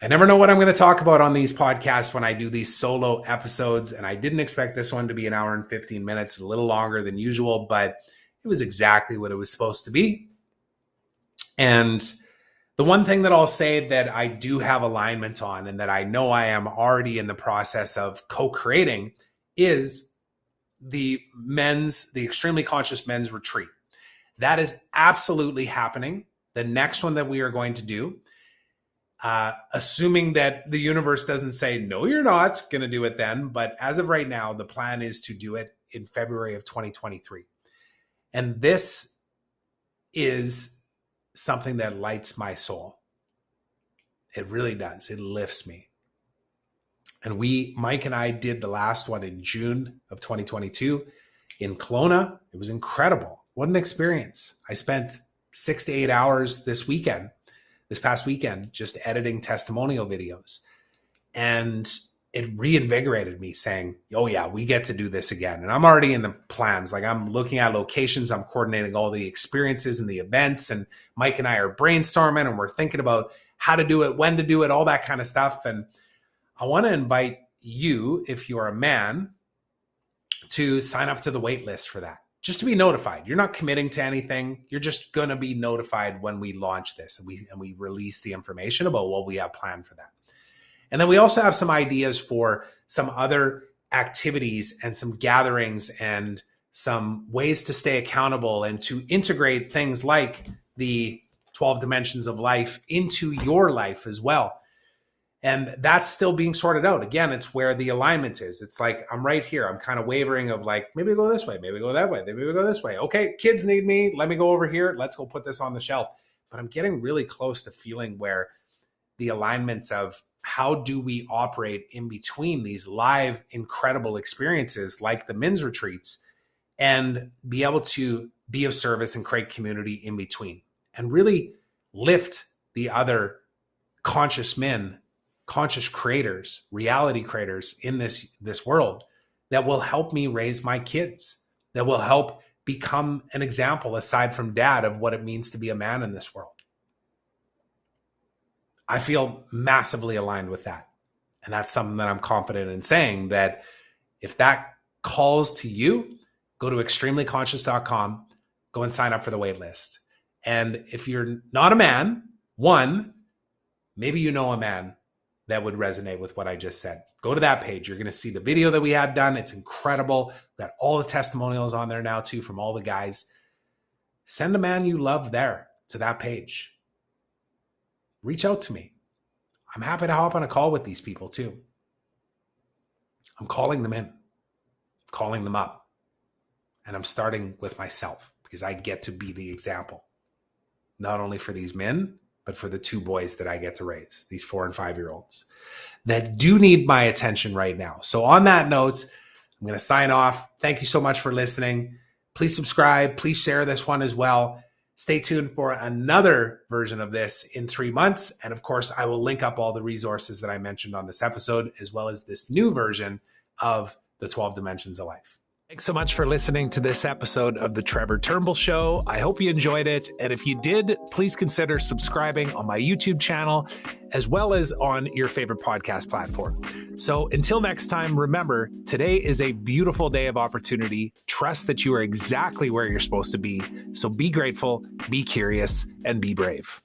I never know what I'm going to talk about on these podcasts when I do these solo episodes, and I didn't expect this one to be an hour and 15 minutes, a little longer than usual, but it was exactly what it was supposed to be. And the one thing that I'll say that I do have alignment on, and that I know I am already in the process of co-creating, is the Extremely Conscious Men's Retreat. That is absolutely happening. The next one that we are going to do, assuming that the universe doesn't say, no, you're not going to do it then. But as of right now, the plan is to do it in February of 2023. And this is something that lights my soul. It really does. It lifts me. And Mike and I did the last one in June of 2022 in Kelowna. It was incredible. What an experience. I spent 6 to 8 hours this past weekend, just editing testimonial videos. And it reinvigorated me, saying, oh yeah, we get to do this again. And I'm already in the plans. Like, I'm looking at locations, I'm coordinating all the experiences and the events, and Mike and I are brainstorming, and we're thinking about how to do it, when to do it, all that kind of stuff. And I want to invite you, if you're a man, to sign up to the wait list for that, just to be notified. You're not committing to anything. You're just going to be notified when we launch this and we release the information about what we have planned for that. And then we also have some ideas for some other activities and some gatherings and some ways to stay accountable and to integrate things like the 12 dimensions of life into your life as well. And that's still being sorted out. Again, it's where the alignment is. It's like, I'm right here. I'm kind of wavering of like, maybe go this way, maybe go that way, maybe we go this way. Okay, kids need me. Let me go over here. Let's go put this on the shelf. But I'm getting really close to feeling where the alignments of how do we operate in between these live, incredible experiences like the men's retreats, and be able to be of service and create community in between, and really lift the other conscious men, conscious creators, reality creators in this world that will help me raise my kids, that will help become an example aside from dad of what it means to be a man in this world. I feel massively aligned with that. And that's something that I'm confident in saying, that if that calls to you, go to extremelyconscious.com, go and sign up for the wait list. And if you're not a man, maybe you know a man that would resonate with what I just said. Go to that page. You're going to see the video that we had done. It's incredible. We've got all the testimonials on there now too, from all the guys. Send a man you love there to that page. Reach out to me. I'm happy to hop on a call with these people too. I'm calling them in, calling them up. And I'm starting with myself, because I get to be the example, not only for these men, but for the two boys that I get to raise, these 4 and 5-year-olds that do need my attention right now. So on that note, I'm going to sign off. Thank you so much for listening. Please subscribe. Please share this one as well. Stay tuned for another version of this in 3 months. And of course, I will link up all the resources that I mentioned on this episode, as well as this new version of the 12 Dimensions of Life. Thanks so much for listening to this episode of the Trevor Turnbull Show. I hope you enjoyed it. And if you did, please consider subscribing on my YouTube channel, as well as on your favorite podcast platform. So until next time, remember, today is a beautiful day of opportunity. Trust that you are exactly where you're supposed to be. So be grateful, be curious, and be brave.